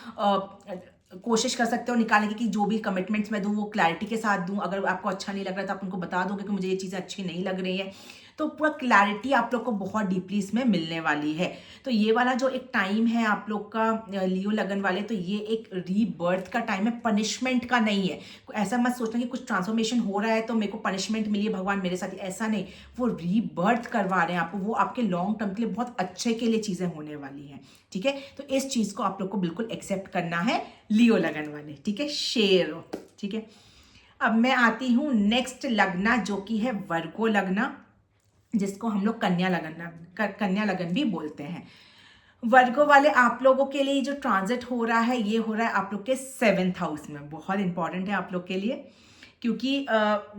कोशिश कर सकते हो निकालने की कि जो भी कमिटमेंट्स मैं दूँ वो क्लैरिटी के साथ दूँ। अगर आपको अच्छा नहीं लग रहा तो आप उनको बता दोगे कि मुझे ये चीज़ें अच्छी नहीं लग रही है, तो पूरा क्लैरिटी आप लोग को बहुत डीपली इसमें मिलने वाली है। तो ये वाला जो एक टाइम है आप लोग का लियो लगन वाले, तो ये एक रीबर्थ का टाइम है, पनिशमेंट का नहीं है। ऐसा मत सोचना कि कुछ ट्रांसफॉर्मेशन हो रहा है तो मेरे को पनिशमेंट मिली है भगवान मेरे साथ, ऐसा नहीं। वो रीबर्थ करवा रहे हैं आपको, वो आपके लॉन्ग टर्म के लिए बहुत अच्छे के लिए चीज़ें होने वाली हैं, ठीक है। तो इस चीज़ को आप लोग को बिल्कुल एक्सेप्ट करना है लियो लगन वाले, ठीक है, शेर, ठीक है। अब मैं आती हूँ नेक्स्ट लगना जो कि है वर्गो लगना, जिसको हम लोग कन्या लगन भी बोलते हैं। वर्गो वाले आप लोगों के लिए जो ट्रांजिट हो रहा है, ये हो रहा है आप लोग के 7th हाउस में। बहुत इंपॉर्टेंट है आप लोग के लिए, क्योंकि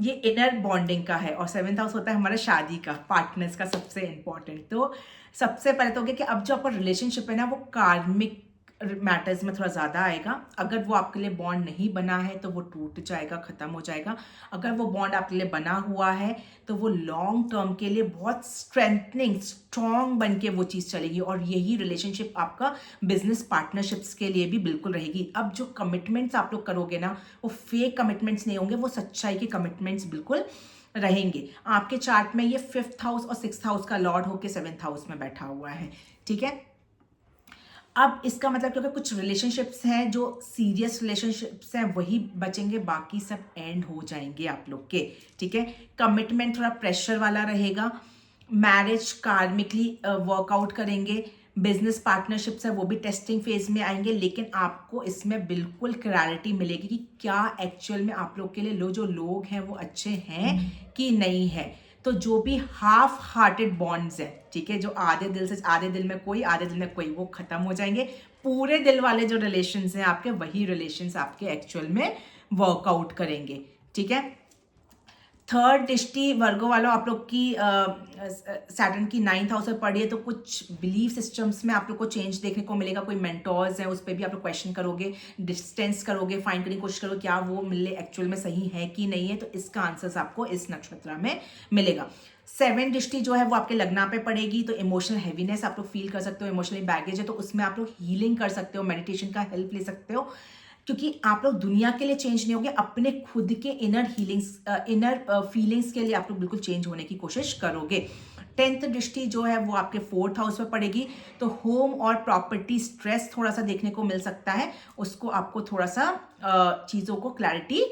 ये इनर बॉन्डिंग का है, और 7th हाउस होता है हमारा शादी का, पार्टनर्स का सबसे इंपॉर्टेंट। तो सबसे पहले तो हो गया कि अब जो आपका रिलेशनशिप है ना, वो कार्मिक मैटर्स में थोड़ा ज़्यादा आएगा। अगर वो आपके लिए बॉन्ड नहीं बना है तो वो टूट जाएगा, ख़त्म हो जाएगा। अगर वो बॉन्ड आपके लिए बना हुआ है तो वो लॉन्ग टर्म के लिए बहुत स्ट्रेंथनिंग, स्ट्रॉन्ग बन के वो चीज़ चलेगी, और यही रिलेशनशिप आपका बिजनेस पार्टनरशिप्स के लिए भी बिल्कुल रहेगी। अब जो कमिटमेंट्स आप लोग करोगे ना, वो फेक कमिटमेंट्स नहीं होंगे, वो सच्चाई के कमिटमेंट्स बिल्कुल रहेंगे। आपके चार्ट में ये 5th हाउस और 6th हाउस का लॉर्ड होकर 7th हाउस में बैठा हुआ है, ठीक है। अब इसका मतलब क्योंकि कुछ रिलेशनशिप्स हैं जो सीरियस रिलेशनशिप्स हैं वही बचेंगे, बाकी सब एंड हो जाएंगे आप लोग के, ठीक है। कमिटमेंट थोड़ा प्रेशर वाला रहेगा, मैरिज कार्मिकली वर्कआउट करेंगे, बिजनेस पार्टनरशिप्स है वो भी टेस्टिंग फेज में आएंगे, लेकिन आपको इसमें बिल्कुल क्लैरिटी मिलेगी कि क्या एक्चुअल में आप लोग के लिए जो लोग हैं वो अच्छे हैं कि नहीं है। तो जो भी हाफ हार्टेड बॉन्ड्स हैं, ठीक है, जो आधे दिल से, आधे दिल में कोई, आधे दिल में कोई, वो खत्म हो जाएंगे। पूरे दिल वाले जो रिलेशंस हैं आपके, वही रिलेशंस आपके एक्चुअल में वर्कआउट करेंगे, ठीक है। थर्ड दृष्टि वर्गो वालों, आप लोग की सैटर्न की 9th हाउस में पड़ी है, तो कुछ बिलीफ सिस्टम्स में आप लोग को चेंज देखने को मिलेगा। कोई मेंटोर्स हैं, उस पर भी आप लोग क्वेश्चन करोगे, डिस्टेंस करोगे, फाइंड करने की कोशिश करोगे क्या वो मिले एक्चुअल में सही है कि नहीं है। तो इसका आंसर्स आपको इस नक्षत्र में मिलेगा। 7 दृष्टि जो है वो आपके लग्ना पे पड़ेगी, तो इमोशनल हैवीनेस आप लोग फील कर सकते हो, इमोशनली बैगेज है तो उसमें आप लोग हीलिंग कर सकते हो, मेडिटेशन का हेल्प ले सकते हो, क्योंकि आप लोग दुनिया के लिए चेंज नहीं होगे, अपने खुद के इनर फीलिंग्स के लिए आप लोग बिल्कुल चेंज होने की कोशिश करोगे। 10th दृष्टि जो है वो आपके 4th हाउस में पड़ेगी, तो होम और प्रॉपर्टी स्ट्रेस थोड़ा सा देखने को मिल सकता है, उसको आपको थोड़ा सा चीज़ों को क्लैरिटी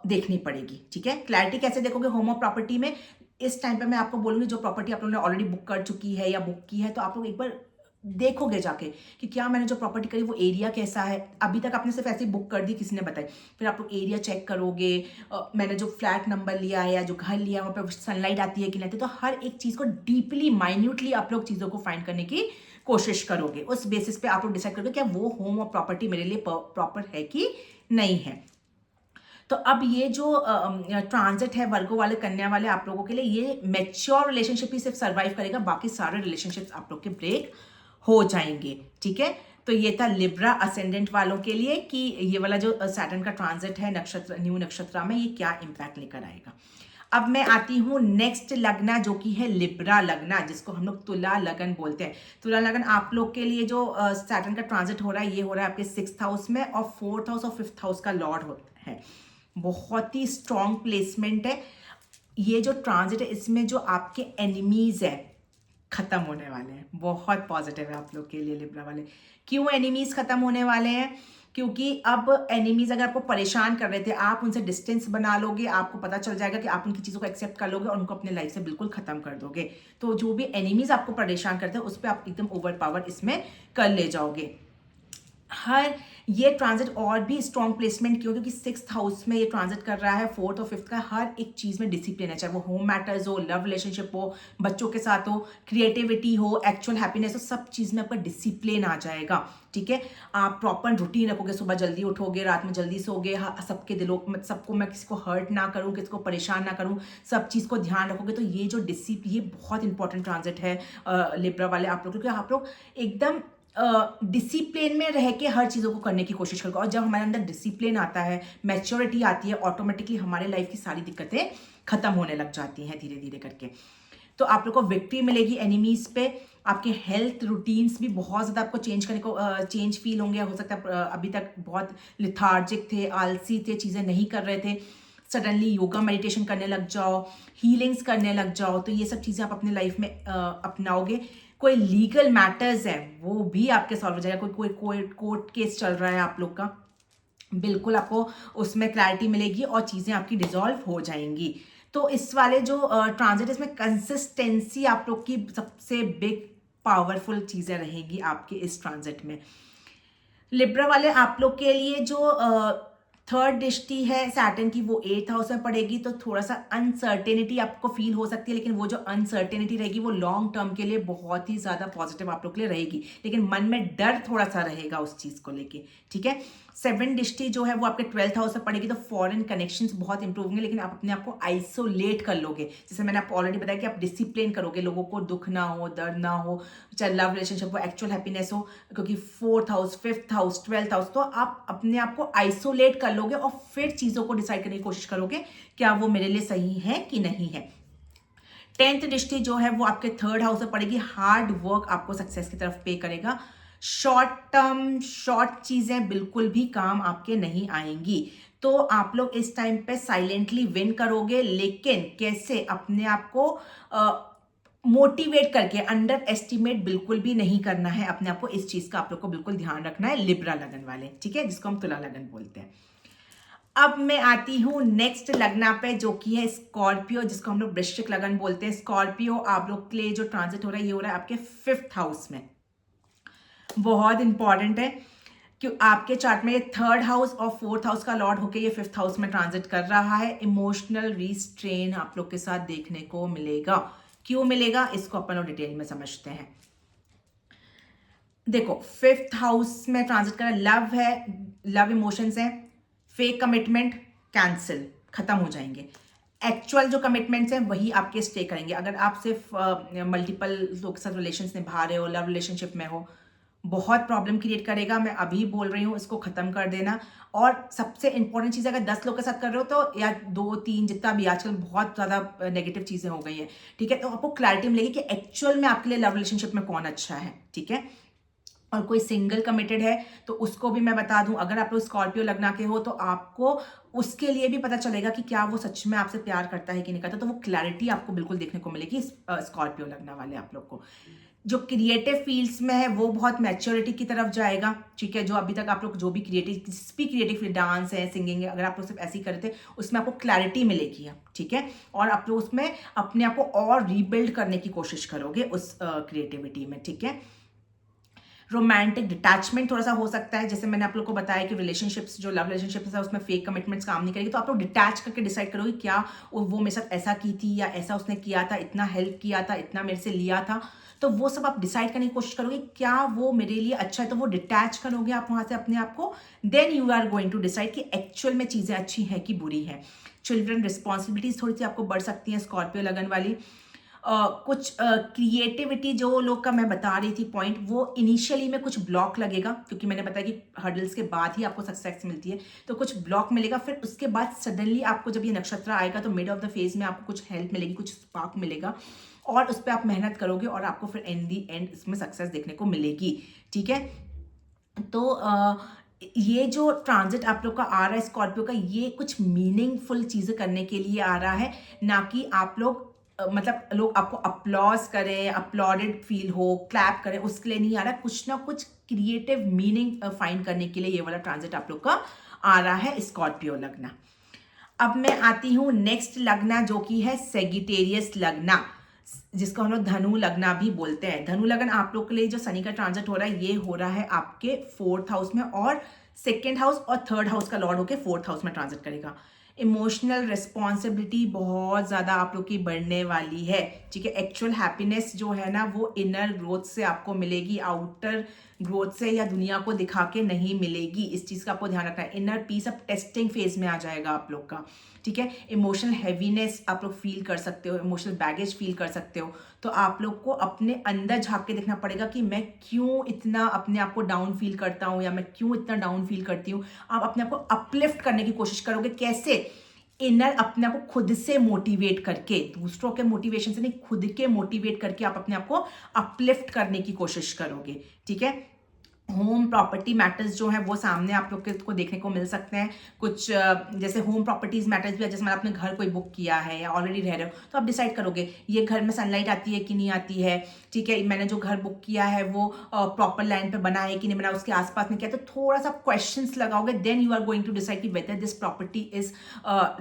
देखनी पड़ेगी, ठीक है। क्लैरिटी कैसे देखोगे होम और प्रॉपर्टी में? इस टाइम पे मैं आपको बोलूँगी जो प्रॉपर्टी आप लोगों ने ऑलरेडी बुक कर चुकी है या बुक की है, तो आप लोग एक बार देखोगे जाके कि क्या मैंने जो प्रॉपर्टी करी वो एरिया कैसा है। अभी तक आपने सिर्फ ऐसे ही बुक कर दी, किसी ने बताई, फिर आप लोग एरिया चेक करोगे, मैंने जो फ्लैट नंबर लिया है या जो घर लिया है वहाँ पर सनलाइट आती है कि नहीं, तो हर एक चीज़ को डीपली माइन्यूटली आप लोग चीज़ों को फाइंड करने की कोशिश करोगे। उस बेसिस पे आप लोग डिसाइड करोगे क्या वो होम और प्रॉपर्टी मेरे लिए प्रॉपर है कि नहीं है। तो अब ये जो ट्रांजिट है वर्गो वाले, कन्या वाले आप लोगों के लिए, ये मैच्योर रिलेशनशिप ही सिर्फ सर्वाइव करेगा, बाकी सारे रिलेशनशिप्स आप लोग के ब्रेक हो जाएंगे, ठीक है। तो ये था लिब्रा असेंडेंट वालों के लिए कि ये वाला जो सैटर्न का ट्रांजिट है नक्षत्र, न्यू नक्षत्र में, ये क्या इम्पैक्ट लेकर आएगा। अब मैं आती हूँ नेक्स्ट लग्ना, जो कि है लिब्रा लग्ना, जिसको हम लोग तुला लगन बोलते हैं। तुला लगन आप लोग के लिए जो सैटर्न का ट्रांजिट हो रहा है, ये हो रहा है आपके 6th हाउस में, और 4th हाउस और 5th हाउस का लॉर्ड है। बहुत ही स्ट्रॉन्ग प्लेसमेंट है ये जो ट्रांजिट है। इसमें जो आपके एनिमीज है खत्म होने वाले हैं। बहुत पॉजिटिव है आप लोग के लिए लिब्रा वाले। क्यों एनिमीज खत्म होने वाले हैं? क्योंकि अब एनिमीज अगर आपको परेशान कर रहे थे, आप उनसे डिस्टेंस बना लोगे, आपको पता चल जाएगा कि आप उनकी चीज़ों को एक्सेप्ट कर लोगे और उनको अपने लाइफ से बिल्कुल खत्म कर दोगे। तो जो भी एनिमीज आपको परेशान करते हैं उस पर आप एकदम ओवर पावर इसमें कर ले जाओगे। हर ये ट्रांजिट और भी स्ट्रॉन्ग प्लेसमेंट क्यों? क्योंकि 6th हाउस में ये ट्रांजिट कर रहा है, 4th और 5th का। हर एक चीज़ में डिसिप्लिन है, चाहे वो होम मैटर्स हो, लव रिलेशनशिप हो, बच्चों के साथ हो, क्रिएटिविटी हो, एक्चुअल हैप्पीनेस हो, सब चीज़ में आपका डिसिप्लिन आ जाएगा, ठीक है। आप प्रॉपर रूटीन रखोगे, सुबह जल्दी उठोगे, रात में जल्दी सोगे, सबके दिलों, सबको मैं किसी को हर्ट ना करूँ, किसी को परेशान ना करूँ, सब चीज़ को ध्यान रखोगे। तो ये जो डिसिप्लिन, ये बहुत इंपॉर्टेंट ट्रांजिट है लिब्रा वाले आप लोग, क्योंकि आप लोग एकदम डिसिप्लिन में रह के हर चीज़ों को करने की कोशिश करोगे। और जब हमारे अंदर डिसिप्लिन आता है, मैच्योरिटी आती है, ऑटोमेटिकली हमारे लाइफ की सारी दिक्कतें खत्म होने लग जाती हैं धीरे धीरे करके। तो आप लोग को विक्ट्री मिलेगी एनिमीज पे। आपके हेल्थ रूटीन्स भी बहुत ज़्यादा आपको चेंज करने को चेंज फील होंगे। हो सकता है अभी तक बहुत लिथार्जिक थे, आलसी थे, चीज़ें नहीं कर रहे थे, सडनली योगा मेडिटेशन करने लग जाओ, हीलिंग्स करने लग जाओ। तो ये सब चीज़ें आप अपने लाइफ में अपनाओगे। कोई लीगल मैटर्स है वो भी आपके सॉल्व हो जाएगा। कोई कोर्ट केस चल रहा है आप लोग का, बिल्कुल आपको उसमें क्लैरिटी मिलेगी और चीज़ें आपकी डिसॉल्व हो जाएंगी। तो इस वाले जो ट्रांजिट, इसमें कंसिस्टेंसी आप लोग की सबसे बिग पावरफुल चीज़ें रहेगी आपके इस ट्रांजिट में। लिब्रा वाले आप लोग के लिए जो थर्ड दृष्टि है सैटर्न की, वो 8th हाउस में पड़ेगी, तो थोड़ा सा अनसर्टेनिटी आपको फील हो सकती है, लेकिन वो जो अनसर्टेनिटी रहेगी वो लॉन्ग टर्म के लिए बहुत ही ज़्यादा पॉजिटिव आप लोग के लिए रहेगी, लेकिन मन में डर थोड़ा सा रहेगा उस चीज़ को लेके, ठीक है। 7 दृष्टि जो है वो आपके 12th हाउस में पड़ेगी, तो फॉरेन कनेक्शंस बहुत इंप्रूव होंगे, लेकिन आप अपने आप को आइसोलेट कर लोगे। जैसे मैंने आपको ऑलरेडी बताया कि आप डिसिप्लिन करोगे, लोगों को दुख ना हो, दर्द ना हो, चाहे लव रिलेशनशिप हो, एक्चुअल हैप्पीनेस हो, क्योंकि 4th house, 5th house, 12th house, तो आप अपने आप को आइसोलेट कर लोगे और फिर चीज़ों को डिसाइड करने की कोशिश करोगे क्या वो मेरे लिए सही है कि नहीं है। 10th दृष्टि जो है वो आपके 3rd हाउस में पड़ेगी। हार्ड वर्क आपको सक्सेस की तरफ पे करेगा। शॉर्ट टर्म, शॉर्ट चीज़ें बिल्कुल भी काम आपके नहीं आएंगी। तो आप लोग इस टाइम पे साइलेंटली विन करोगे, लेकिन कैसे? अपने आप को मोटिवेट करके, अंडर एस्टिमेट बिल्कुल भी नहीं करना है अपने आप को। इस चीज़ का आप लोग को बिल्कुल ध्यान रखना है, लिब्रा लगन वाले, ठीक है, जिसको हम तुला लगन बोलते हैं। अब मैं आती हूँ नेक्स्ट लग्ना पे, जो कि है स्कॉर्पियो, जिसको हम लोग वृश्चिक लगन बोलते हैं। स्कॉर्पियो आप लोग के लिए जो ट्रांजिट हो रहा है, ये हो रहा है आपके 5th हाउस में। बहुत इंपॉर्टेंट है। क्यों आपके चार्ट में ये 3rd हाउस और 4th हाउस का लॉर्ड होके ये 5th हाउस में ट्रांजिट कर रहा है। इमोशनल रिस्ट्रेन आप लोग के साथ देखने को मिलेगा। क्यों मिलेगा इसको अपन लोग डिटेल में समझते हैं। देखो 5th हाउस में ट्रांजिट कर लव है, लव इमोशंस है, फेक कमिटमेंट कैंसिल खत्म हो जाएंगे। एक्चुअल जो कमिटमेंट्स हैं वही आपके स्टे करेंगे। अगर आप सिर्फ मल्टीपल लोग के साथ रिलेशंस निभा रहे हो, लव रिलेशनशिप में हो, बहुत प्रॉब्लम क्रिएट करेगा। मैं अभी बोल रही हूँ इसको खत्म कर देना। और सबसे इंपॉर्टेंट चीज़, अगर 10 लोग के साथ कर रहे हो तो या 2-3 जितना भी, आजकल बहुत ज़्यादा नेगेटिव चीज़ें हो गई हैं, ठीक है। तो आपको क्लैरिटी मिलेगी कि एक्चुअल में आपके लिए लव रिलेशनशिप में कौन अच्छा है, ठीक है। और कोई सिंगल कमिटेड है तो उसको भी मैं बता दूं, अगर आप लोग स्कॉर्पियो लगना के हो तो आपको उसके लिए भी पता चलेगा कि क्या वो सच में आपसे प्यार करता है कि नहीं करता। तो वो क्लैरिटी आपको बिल्कुल देखने को मिलेगी स्कॉर्पियो लगना वाले आप लोग को। जो क्रिएटिव फील्ड्स में है वो बहुत मैच्योरिटी की तरफ जाएगा, ठीक है। जो अभी तक आप लोग जो भी क्रिएटिव डांस है, सिंगिंग है, अगर आप लोग सिर्फ ऐसे ही करते थे, उसमें आपको क्लैरिटी मिलेगी, ठीक है। और आप लोग उसमें अपने आप को और रीबिल्ड करने की कोशिश करोगे उस क्रिएटिविटी में, ठीक है। रोमांटिक डिटैचमेंट थोड़ा सा हो सकता है, जैसे मैंने आप लोग को बताया कि रिलेशनशिप्स, जो लव रिलेशनशिप्स है उसमें फेक कमिटमेंट्स काम नहीं करेगी। तो आप लोग डिटैच करके डिसाइड करोगे क्या वो मेरे साथ ऐसा की थी, या ऐसा उसने किया था, इतना हेल्प किया था, इतना मेरे से लिया था। तो वो सब आप डिसाइड करने की कोशिश करोगे क्या वो मेरे लिए अच्छा है। तो वो डिटैच करोगे आप वहां से अपने आप को। Then you are going to decide कि एक्चुअल में चीजें अच्छी हैं कि बुरी है। चिल्ड्रन रिस्पॉन्सिबिलिटीज थोड़ी सी आपको बढ़ सकती हैं स्कॉर्पियो लगन वाली। कुछ क्रिएटिविटी जो लोग का मैं बता रही थी पॉइंट, वो इनिशियली में कुछ ब्लॉक लगेगा, क्योंकि मैंने बताया कि हर्डल्स के बाद ही आपको सक्सेस मिलती है। तो कुछ ब्लॉक मिलेगा, फिर उसके बाद सडनली आपको जब ये नक्षत्र आएगा तो मिड ऑफ द फेज में आपको कुछ हेल्प मिलेगी, कुछ स्पार्क मिलेगा, और उस पर आप मेहनत करोगे और आपको फिर इन दी एंड इसमें सक्सेस देखने को मिलेगी, ठीक है। तो ये जो ट्रांजिट आप लोग का आ रहा है स्कॉर्पियो का, ये कुछ मीनिंगफुल चीजें करने के लिए आ रहा है, ना कि आप लोग मतलब लोग आपको अप्लॉज करें, अपलॉडेड फील हो, क्लैप करें, उसके लिए नहीं आ रहा। कुछ ना कुछ क्रिएटिव मीनिंग फाइंड करने के लिए ये वाला ट्रांजिट आप लोग का आ रहा है स्कॉर्पियो लगना। अब मैं आती हूं नेक्स्ट लगना, जो कि है सेगिटेरियस लगना, जिसको हम लोग धनु लगना भी बोलते हैं। धनु लगन आप लोग के लिए जो शनि का ट्रांजिट हो रहा है, ये हो रहा है आपके 4th हाउस में, और 2nd हाउस और 3rd हाउस का लॉर्ड होके 4th हाउस में ट्रांजिट करेगा। इमोशनल रिस्पॉन्सिबिलिटी बहुत ज़्यादा आप लोग की बढ़ने वाली है, ठीक है। एक्चुअल हैप्पीनेस जो है ना वो इनर ग्रोथ से आपको मिलेगी, आउटर ग्रोथ से या दुनिया को दिखा के नहीं मिलेगी। इस चीज़ का आपको ध्यान रखना है। इनर पीस अब टेस्टिंग फेज में आ जाएगा आप लोग का, ठीक है। इमोशनल हैवीनेस आप लोग फील कर सकते हो, इमोशनल बैगेज फील कर सकते हो। तो आप लोग को अपने अंदर झांक के देखना पड़ेगा कि मैं क्यों इतना अपने आप को डाउन फील करता हूँ, या मैं क्यों इतना डाउन फील करती हूँ। आप अपने आप को अपलिफ्ट करने की कोशिश करोगे। कैसे? इनर अपने आप को खुद से मोटिवेट करके, दूसरों के मोटिवेशन से नहीं, खुद के मोटिवेट करके आप अपने आप को अपलिफ्ट करने की कोशिश करोगे, ठीक है। होम प्रॉपर्टी मैटर्स जो है वो सामने आप लोग को देखने को मिल सकते हैं। कुछ जैसे होम प्रॉपर्टीज मैटर्स भी है, जैसे मैंने आपने घर कोई बुक किया है या ऑलरेडी रह रहे हो, तो आप डिसाइड करोगे ये घर में सनलाइट आती है कि नहीं आती है, ठीक है। मैंने जो घर बुक किया है वो प्रॉपर लैंड पे बना है कि नहीं बना, उसके आसपास में क्या। तो थोड़ा सा क्वेश्चंस लगाओगे, then you are going to decide कि whether this property is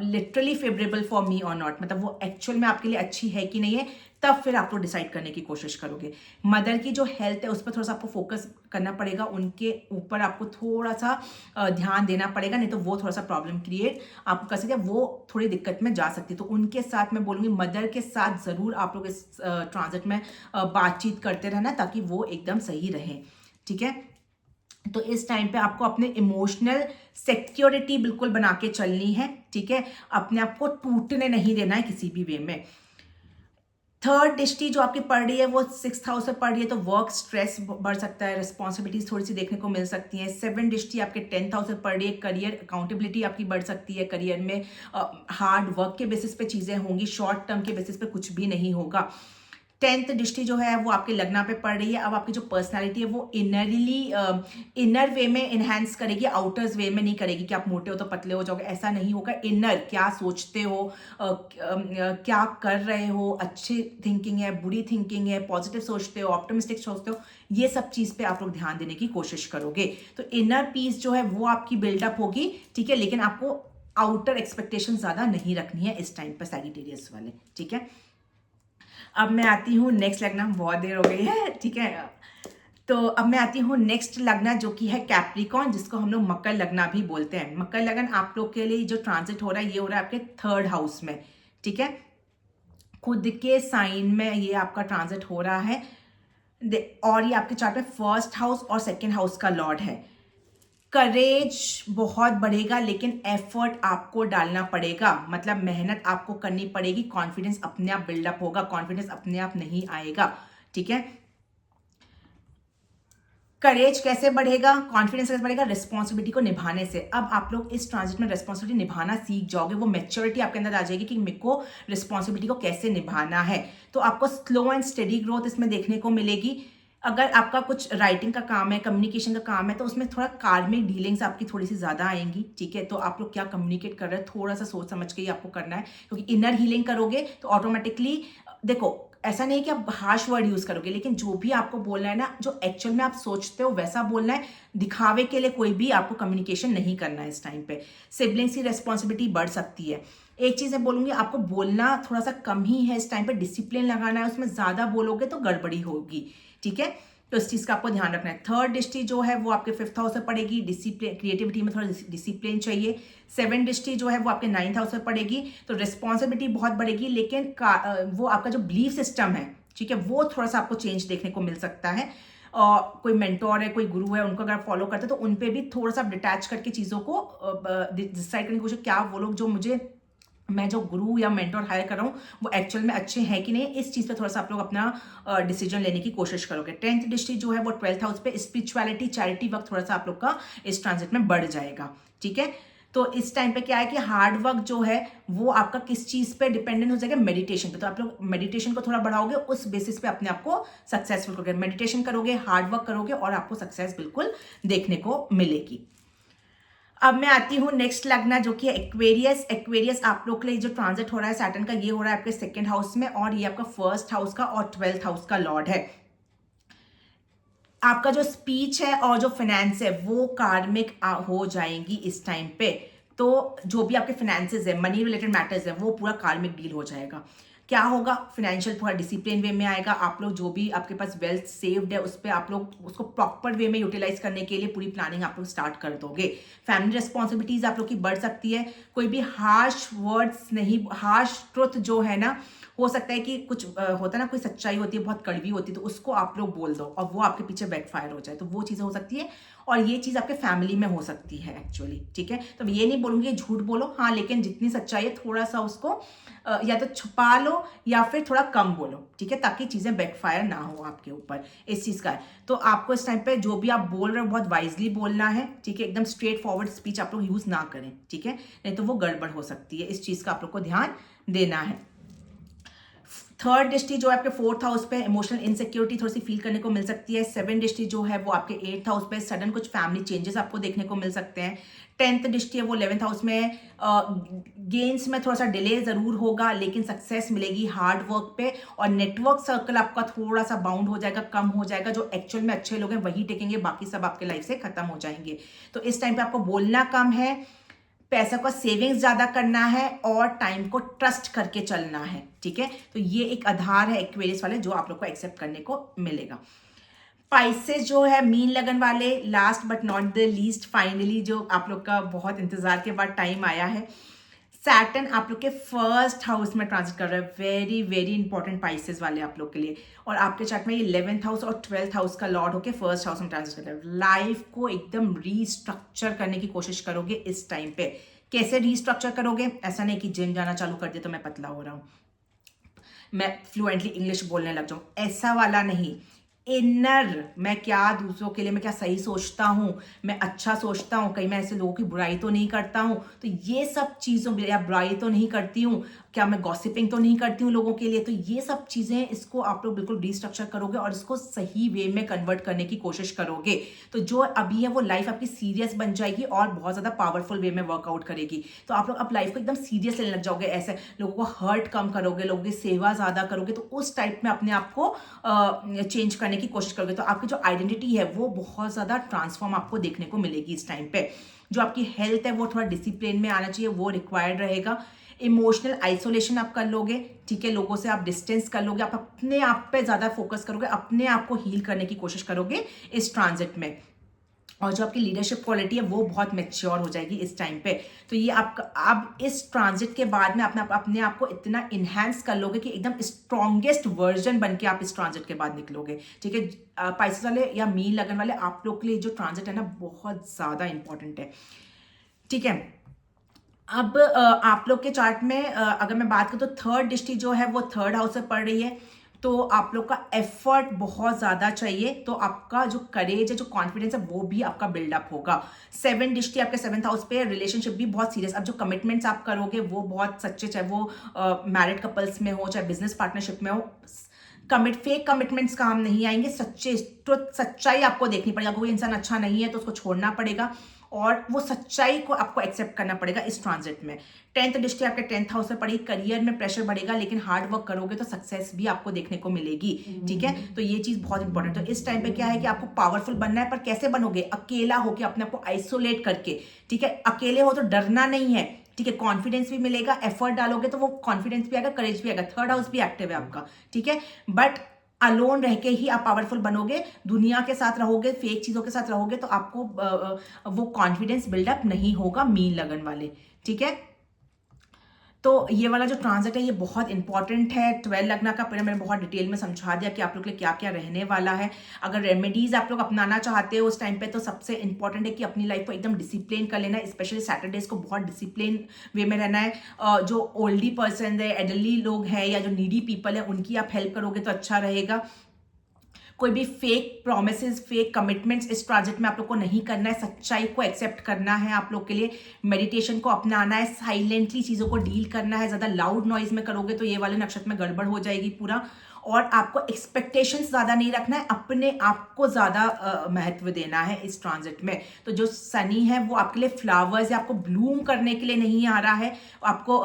literally favourable for me और नॉट, मतलब वो एक्चुअल में आपके लिए अच्छी है कि नहीं है। तब फिर आप लोग डिसाइड करने की कोशिश करोगे। मदर की जो हेल्थ है उस पर थोड़ा सा आपको फोकस करना पड़ेगा, उनके ऊपर आपको थोड़ा सा ध्यान देना पड़ेगा, नहीं तो वो थोड़ा सा प्रॉब्लम क्रिएट आपको कर सकते हैं, वो थोड़ी दिक्कत में जा सकती है। तो उनके साथ मैं बोलूँगी, मदर के साथ ज़रूर आप लोग इस ट्रांजिट में बातचीत करते रहना, ताकि वो एकदम सही रहे, ठीक है। तो इस टाइम पे आपको अपने इमोशनल सिक्योरिटी बिल्कुल बना के चलनी है, ठीक है। अपने आप को टूटने नहीं देना है किसी भी वे में। 3rd दृष्टि जो आपकी पड़ रही है वो 6th हाउस में पड़ रही है, तो वर्क स्ट्रेस बढ़ सकता है, रिस्पॉन्सिबिलिटीज थोड़ी सी देखने को मिल सकती हैं। 7th दृष्टि आपके 10th हाउस में पड़ रही है, करियर अकाउंटेबिलिटी आपकी बढ़ सकती है। करियर में हार्ड वर्क के बेसिस पे चीजें होंगी, शॉर्ट टर्म के बेसिस पे कुछ भी नहीं होगा। 10th दृष्टि जो है वो आपके लगना पे पड़ रही है। अब आपकी जो पर्सनालिटी है वो इनर वे में इनहेंस करेगी, आउटर्स वे में नहीं करेगी कि आप मोटे हो तो पतले हो जाओगे, ऐसा नहीं होगा। इनर क्या सोचते हो, क्या कर रहे हो, अच्छी थिंकिंग है, बुरी थिंकिंग है, पॉजिटिव सोचते हो, ऑप्टिमिस्टिक सोचते हो, ये सब चीज पे आप लोग ध्यान देने की कोशिश करोगे। तो इनर पीस जो है वो आपकी बिल्डअप होगी, ठीक है। लेकिन आपको आउटर एक्सपेक्टेशन ज्यादा नहीं रखनी है इस टाइम पर सैजिटेरियस वाले, ठीक है। अब मैं आती हूँ नेक्स्ट लगना, बहुत देर हो गई है, ठीक है। तो अब मैं आती हूँ नेक्स्ट लगना, जो कि है कैप्रिकॉन, जिसको हम लोग मकर लगना भी बोलते हैं। मकर लगन आप लोग के लिए जो ट्रांजिट हो रहा है, ये हो रहा है आपके 3rd हाउस में, ठीक है। खुद के साइन में ये आपका ट्रांजिट हो रहा है, और ये आपके चार्ट में 1st हाउस और 2nd हाउस का लॉर्ड है। करेज बहुत बढ़ेगा, लेकिन एफर्ट आपको डालना पड़ेगा, मतलब मेहनत आपको करनी पड़ेगी। कॉन्फिडेंस अपने आप बिल्डअप होगा, कॉन्फिडेंस अपने आप नहीं आएगा, ठीक है। करेज कैसे बढ़ेगा, कॉन्फिडेंस कैसे बढ़ेगा, रिस्पॉन्सिबिलिटी को निभाने से। अब आप लोग इस ट्रांजिट में रिस्पॉन्सिबिलिटी निभाना सीख जाओगे, वो मैच्योरिटी आपके अंदर आ जाएगी कि मेरे को रिस्पॉन्सिबिलिटी को कैसे निभाना है। तो आपको स्लो एंड स्टेडी ग्रोथ इसमें देखने को मिलेगी। अगर आपका कुछ राइटिंग का काम है, कम्युनिकेशन का काम है, तो उसमें थोड़ा कार्मिक डीलिंग्स आपकी थोड़ी सी ज़्यादा आएंगी, ठीक है। तो आप लोग क्या कम्युनिकेट कर रहे हैं, थोड़ा सा सोच समझ के ही आपको करना है, क्योंकि इनर हीलिंग करोगे तो ऑटोमेटिकली, देखो ऐसा नहीं कि आप हार्श वर्ड यूज करोगे, लेकिन जो भी आपको बोलना है ना, जो एक्चुअल में आप सोचते हो वैसा बोलना है। दिखावे के लिए कोई भी आपको कम्युनिकेशन नहीं करना है इस टाइम पे। सिबलिंग्स की रेस्पॉन्सिबिलिटी बढ़ सकती है। एक चीज मैं बोलूंगी, आपको बोलना थोड़ा सा कम ही है इस टाइम पे, डिसिप्लिन लगाना है, उसमें ज्यादा बोलोगे तो गड़बड़ी होगी, ठीक है। तो इस चीज का आपको ध्यान रखना है। 3rd दृष्टि जो है वो आपके 5th हाउस में पड़ेगी, डिसिप्लिन, क्रिएटिविटी में थोड़ा डिसिप्लिन चाहिए। 7th दृष्टि जो है वो आपके 9th हाउस में पड़ेगी, तो रिस्पॉन्सिबिलिटी बहुत बढ़ेगी, लेकिन वो आपका जो बिलीफ सिस्टम है, ठीक है, वो थोड़ा सा आपको चेंज देखने को मिल सकता है। और कोई मेंटोर है, कोई गुरु है, उनको अगर आप फॉलो करते हो तो उन पे भी थोड़ा सा डिटैच करके चीज़ों को डिसाइड करने की कोशिश, क्या वो लोग जो मैं जो गुरु या मेंटोर हायर कर रहा हूँ वो एक्चुअल में अच्छे हैं कि नहीं, इस चीज़ पे थोड़ा सा आप लोग अपना डिसीजन लेने की कोशिश करोगे। 10th दृष्टि जो है वो 12th हाउस पे, स्पिरिचुअलिटी, चैरिटी वर्क थोड़ा सा आप लोग का इस ट्रांजिट में बढ़ जाएगा, ठीक है। तो इस टाइम पे क्या है कि हार्ड वर्क जो है वो आपका किस चीज़ पे डिपेंडेंट हो जाएगा, मेडिटेशन पे। तो आप लोग मेडिटेशन को थोड़ा बढ़ाओगे, उस बेसिस पे अपने आप को सक्सेसफुल करोगे। मेडिटेशन करोगे, हार्ड वर्क करोगे, और आपको सक्सेस बिल्कुल देखने को मिलेगी। अब मैं आती हूँ नेक्स्ट लगना, जो कि एक्वेरियस। एक्वेरियस आप लोग के लिए जो ट्रांजिट हो रहा है सैटर्न का, ये हो रहा है आपके 2nd हाउस में, और ये आपका 1st हाउस का और 12th हाउस का लॉर्ड है। आपका जो स्पीच है और जो फाइनेंस है वो कार्मिक हो जाएंगी इस टाइम पे। तो जो भी आपके फाइनेंसेस है, मनी रिलेटेड मैटर्स है, वो पूरा कार्मिक डील हो जाएगा। क्या होगा, फाइनेंशियल थोड़ा डिसिप्लिन वे में आएगा। आप लोग जो भी आपके पास वेल्थ सेव्ड है, उस पर आप लोग उसको प्रॉपर वे में यूटिलाइज करने के लिए पूरी प्लानिंग आप लोग स्टार्ट कर दोगे। फैमिली रिस्पॉन्सिबिलिटीज आप लोग की बढ़ सकती है। कोई भी हार्श वर्ड्स नहीं, हार्श ट्रुथ जो है ना, हो सकता है कि कुछ होता है ना, कोई सच्चाई होती है बहुत कड़वी होती है, तो उसको आप लोग बोल दो और वो आपके पीछे बैकफायर हो जाए, तो वो चीज़ें हो सकती है। और ये चीज़ आपके फैमिली में हो सकती है एक्चुअली, ठीक है। तो ये नहीं बोलूँगी झूठ बोलो, हाँ, लेकिन जितनी सच्चाई है थोड़ा सा उसको या तो छुपा लो या फिर थोड़ा कम बोलो, ठीक है, ताकि चीज़ें बैकफायर ना हो आपके ऊपर। इस चीज़ का है। तो आपको इस टाइम पे जो भी आप बोल रहे हो बहुत वाइजली बोलना है, ठीक है। एकदम स्ट्रेट फॉरवर्ड स्पीच आप लोग यूज़ ना करें, ठीक है, नहीं तो वो गड़बड़ हो सकती है। इस चीज़ का आप लोग को ध्यान देना है। 3rd दृष्टि जो है आपके 4th हाउस पे, इमोशनल इनसिक्योरिटी थोड़ी सी फील करने को मिल सकती है। 7th दृष्टि जो है वो आपके 8th हाउस पे, सडन कुछ फैमिली चेंजेस आपको देखने को मिल सकते हैं। 10th दृष्टि है वो 11th हाउस में है। गेन्स में थोड़ा सा डिले जरूर होगा, लेकिन सक्सेस मिलेगी हार्ड वर्क पे। और नेटवर्क सर्कल आपका थोड़ा सा बाउंड हो जाएगा, कम हो जाएगा। जो एक्चुअल में अच्छे लोग हैं वही टिकेंगे, बाकी सब आपके लाइफ से खत्म हो जाएंगे। तो इस टाइम पे आपको बोलना कम है, पैसा का सेविंग्स ज्यादा करना है, और टाइम को ट्रस्ट करके चलना है, ठीक है। तो ये एक आधार है एक्वेरियस वाले, जो आप लोग को एक्सेप्ट करने को मिलेगा। स्पाइसेस जो है मीन लगन वाले, last but not the least, finally जो आप लोग का बहुत इंतजार के बाद टाइम आया है। सैटर्न आप लोग के 1st हाउस में ट्रांजिट कर रहा है, वेरी वेरी इंपॉर्टेंट पाइसेस वाले आप लोग के लिए। और आपके चार्ट में ये 11th हाउस और 12th हाउस का लॉर्ड होके 1st हाउस में ट्रांजिट कर रहा है। लाइफ को एकदम रीस्ट्रक्चर करने की कोशिश करोगे इस टाइम पे। कैसे रीस्ट्रक्चर करोगे, ऐसा नहीं कि जिम जाना चालू कर दिया तो मैं पतला हो रहा हूँ, मैं फ्लुएंटली इंग्लिश बोलने लग जाऊँ, ऐसा वाला नहीं। इनर, मैं क्या दूसरों के लिए मैं क्या सही सोचता हूँ, मैं अच्छा सोचता हूँ, कहीं मैं ऐसे लोगों की बुराई तो नहीं करता हूँ, तो ये सब चीज़ों, या बुराई तो नहीं करती हूँ, क्या मैं गॉसिपिंग तो नहीं करती हूँ लोगों के लिए, तो ये सब चीज़ें, इसको आप लोग बिल्कुल रीस्ट्रक्चर करोगे और इसको सही वे में कन्वर्ट करने की कोशिश करोगे। तो जो अभी है वो लाइफ आपकी सीरियस बन जाएगी और बहुत ज़्यादा पावरफुल वे में वर्कआउट करेगी। तो आप लोग अब लाइफ को एकदम सीरियस लेने लग जाओगे, ऐसे लोगों को हर्ट कम करोगे, लोगों की सेवा ज़्यादा करोगे, तो उस टाइप में अपने आप को चेंज करने की कोशिश करोगे। तो आपकी जो आइडेंटिटी है वो बहुत ज़्यादा ट्रांसफॉर्म आपको देखने को मिलेगी इस टाइम पे। जो आपकी हेल्थ है वो थोड़ा डिसिप्लिन में आना चाहिए, वो रिक्वायर्ड रहेगा। इमोशनल आइसोलेशन आप कर लोगे, ठीक है, लोगों से आप डिस्टेंस कर लोगे, आप अपने आप पे ज़्यादा फोकस करोगे, अपने आप को हील करने की कोशिश करोगे इस ट्रांजिट में। और जो आपकी लीडरशिप क्वालिटी है वो बहुत मैच्योर हो जाएगी इस टाइम पे। तो ये आप इस ट्रांजिट के बाद में अपने आप को इतना इन्हांस कर लोगे कि एकदम स्ट्रॉन्गेस्ट वर्जन बन के आप इस ट्रांजिट के बाद निकलोगे, ठीक है। पाइसेस वाले या मीन लगन वाले आप लोग के लिए जो ट्रांजिट है ना बहुत ज़्यादा इंपॉर्टेंट है, ठीक है। अब आप लोग के चार्ट में अगर मैं बात करूँ तो थर्ड दृष्टि जो है वो थर्ड हाउस से पड़ रही है, तो आप लोग का एफर्ट बहुत ज़्यादा चाहिए, तो आपका जो करेज है, जो कॉन्फिडेंस है वो भी आपका बिल्डअप होगा। सेवन दृष्टि आपके सेवंथ हाउस पे, रिलेशनशिप भी बहुत सीरियस। अब जो कमिटमेंट्स आप करोगे वो बहुत सच्चे, चाहे वो मैरिड कपल्स में हो चाहे बिजनेस पार्टनरशिप में हो। फेक कमिटमेंट्स काम नहीं आएंगे, सच्चे ट्रुथ सच्चाई आपको देखनी पड़ेगा। कोई इंसान अच्छा नहीं है तो उसको छोड़ना पड़ेगा और वो सच्चाई को आपको एक्सेप्ट करना पड़ेगा इस ट्रांजिट में। टेंथ दृष्टि आपके टेंथ हाउस में पड़ी, करियर में प्रेशर बढ़ेगा लेकिन हार्ड वर्क करोगे तो सक्सेस भी आपको देखने को मिलेगी, ठीक है। तो ये चीज बहुत इंपॉर्टेंट है। तो इस टाइम पे क्या है कि आपको पावरफुल बनना है, पर कैसे बनोगे? अकेला होकर अपने आप को आइसोलेट करके, ठीक है। अकेले हो तो डरना नहीं है, ठीक है। कॉन्फिडेंस भी मिलेगा, एफर्ट डालोगे तो वो कॉन्फिडेंस भी आएगा, करेज भी आएगा। थर्ड हाउस भी एक्टिव है आपका, ठीक है। बट अलोन रह के ही आप पावरफुल बनोगे, दुनिया के साथ रहोगे, फेक चीजों के साथ रहोगे तो आपको वो कॉन्फिडेंस बिल्डअप नहीं होगा, मीन लगन वाले, ठीक है। तो ये वाला जो ट्रांजिट है ये बहुत इंपॉर्टेंट है। 12 लगना का पहले मैंने बहुत डिटेल में समझा दिया कि आप लोग के लिए क्या क्या रहने वाला है। अगर रेमेडीज आप लोग अपनाना चाहते हो उस टाइम पे तो सबसे इंपॉर्टेंट है कि अपनी लाइफ को एकदम डिसिप्लिन कर लेना है। स्पेशली सैटरडेज को बहुत डिसिप्लिन वे में रहना है। जो ओल्डी पर्सन है, एडल्टली लोग हैं या जो नीडी पीपल है उनकी आप हेल्प करोगे तो अच्छा रहेगा। कोई भी फेक प्रोमिसेस, फेक कमिटमेंट्स इस प्रोजेक्ट में आप लोग को नहीं करना है। सच्चाई को एक्सेप्ट करना है आप लोग के लिए। मेडिटेशन को अपनाना है, साइलेंटली चीज़ों को डील करना है। ज़्यादा लाउड नॉइज में करोगे तो ये वाले नक्षत्र में गड़बड़ हो जाएगी पूरा। और आपको एक्सपेक्टेशंस ज़्यादा नहीं रखना है, अपने आप को ज़्यादा महत्व देना है इस ट्रांजिट में। तो जो शनि है वो आपके लिए फ्लावर्स है, आपको ब्लूम करने के लिए नहीं आ रहा है, आपको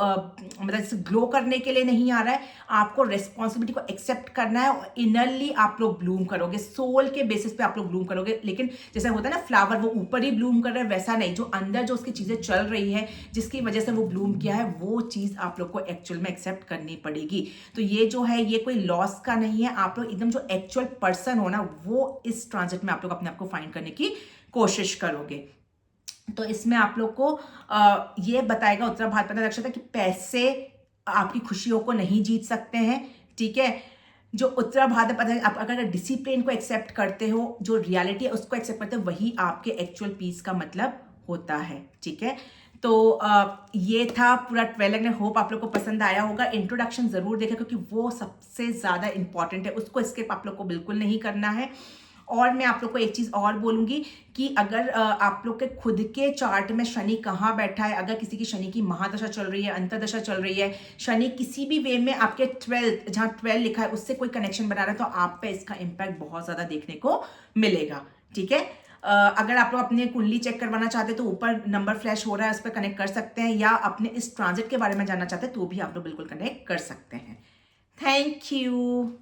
मतलब ग्लो करने के लिए नहीं आ रहा है। आपको रिस्पॉन्सिबिलिटी को एक्सेप्ट करना है और इनरली आप लोग ब्लूम करोगे, सोल के बेसिस पे आप लोग ब्लूम करोगे। लेकिन जैसे होता है ना फ्लावर वो ऊपर ही ब्लूम कर रहा है, वैसा नहीं। जो अंदर जो उसकी चीज़ें चल रही है जिसकी वजह से वो ब्लूम किया है वो चीज़ आप लोग को एक्चुअल में एक्सेप्ट करनी पड़ेगी। तो ये जो है ये कोई लॉस का नहीं है। आप लोग एकदम जो एक्चुअल पर्सन हो ना वो इस ट्रांजिट में आप लोग अपने आप को फाइंड करने की कोशिश करोगे। तो इसमें आप लोग को ये बताएगा उत्तर भाद्रपद नक्षत्र कि पैसे आपकी खुशियों को नहीं जीत सकते हैं, ठीक है। जो उत्तर भाद्रपद है, आप अगर डिसिप्लिन को एक्सेप्ट करते हो, जो रियलिटी है उसको एक्सेप्ट करते हो, वही आपके एक्चुअल पीस का मतलब होता है, ठीक है। तो ये था पूरा 12 लगन। होप आप लोग को पसंद आया होगा। इंट्रोडक्शन जरूर देखें क्योंकि वो सबसे ज़्यादा इंपॉर्टेंट है, उसको स्किप आप लोग को बिल्कुल नहीं करना है। और मैं आप लोग को एक चीज़ और बोलूँगी कि अगर आप लोग के खुद के चार्ट में शनि कहाँ बैठा है, अगर किसी की शनि की महादशा चल रही है, अंतर्दशा चल रही है, शनि किसी भी वे में आपके 12 जहाँ 12 लिखा है उससे कोई कनेक्शन बना रहा है, तो आप पे इसका इम्पैक्ट बहुत ज़्यादा देखने को मिलेगा, ठीक है। अगर आप लोग अपनी कुंडली चेक करवाना चाहते हैं तो ऊपर नंबर फ्लैश हो रहा है, उस पर कनेक्ट कर सकते हैं, या अपने इस ट्रांजिट के बारे में जानना चाहते हैं तो भी आप लोग बिल्कुल कनेक्ट कर सकते हैं। Thank you.